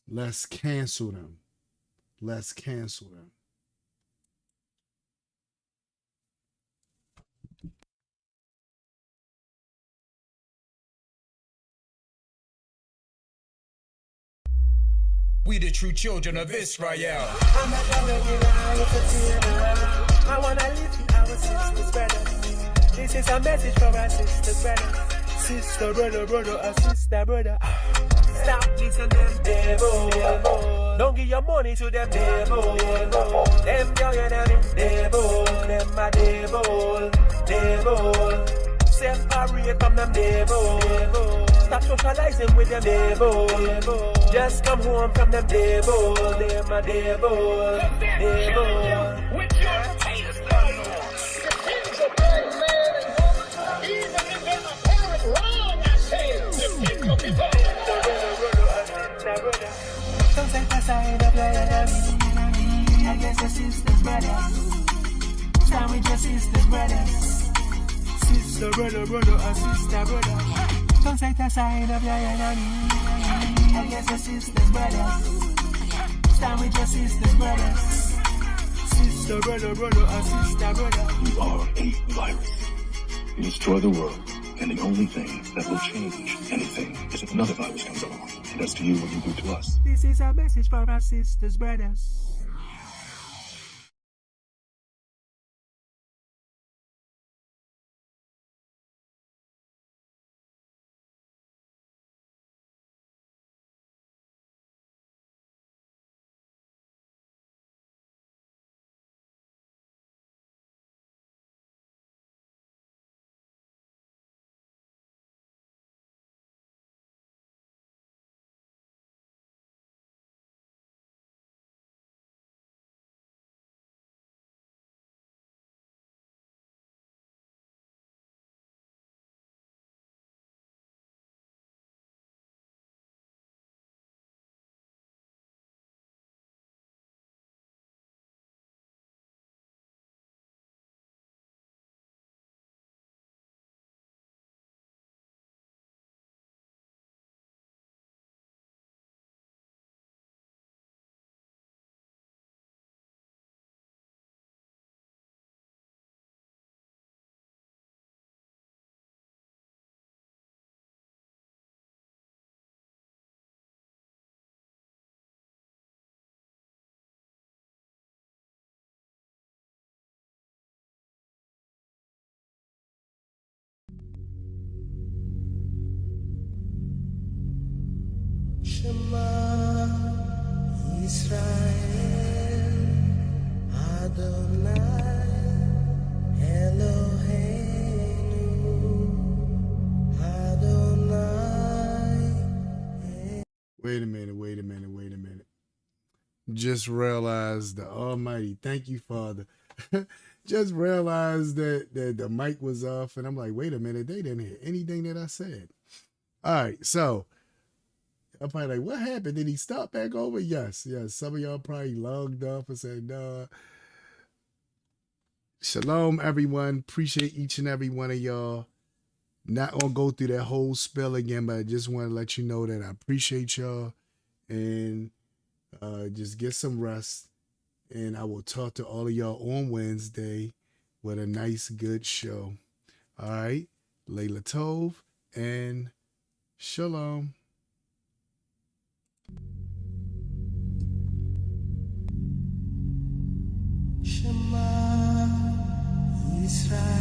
Let's Cancel Them. Let's Cancel Them. We the true children of Israel. I wanna lift you, our sisters, brother. This is a message from our sisters, brother. Sister, brother, sister, brother. Stop listening to them devil. Don't give your money to them devil. Them your enemy, devil. Them my devil. Separate from them devil. Stop socializing with them devil. Just come home from them devil. Them my devil. With your taste it's a black man and woman, even if it's apparent wrong, I say it. Don't take the side of your enemy. I guess your sister's brothers. Stand with your sister's brothers. Sister, brother, sister, brother. Don't take the side of your enemy. I guess your sister's brothers. Stand with your sister's brothers. Sister, brother, sister, brother. You are a virus. You destroy the world, and the only thing that will change anything is if another virus comes along and does to you what you do to us. This is a message for our sisters, brothers. Shema Israel Adonai Eloheinu Adonai. Wait a minute. Just realized the Almighty. Thank you, Father. Just realized that the mic was off, and I'm like, wait a minute, they didn't hear anything that I said. All right, so I'm probably like, what happened? Did he start back over? Yes. Some of y'all probably logged off and said, no. Shalom, everyone. Appreciate each and every one of y'all. Not gonna go through that whole spiel again, but I just want to let you know that I appreciate y'all, and just get some rest. And I will talk to all of y'all on Wednesday with a nice, good show. All right, Layla Tov and Shalom. Shema Israel.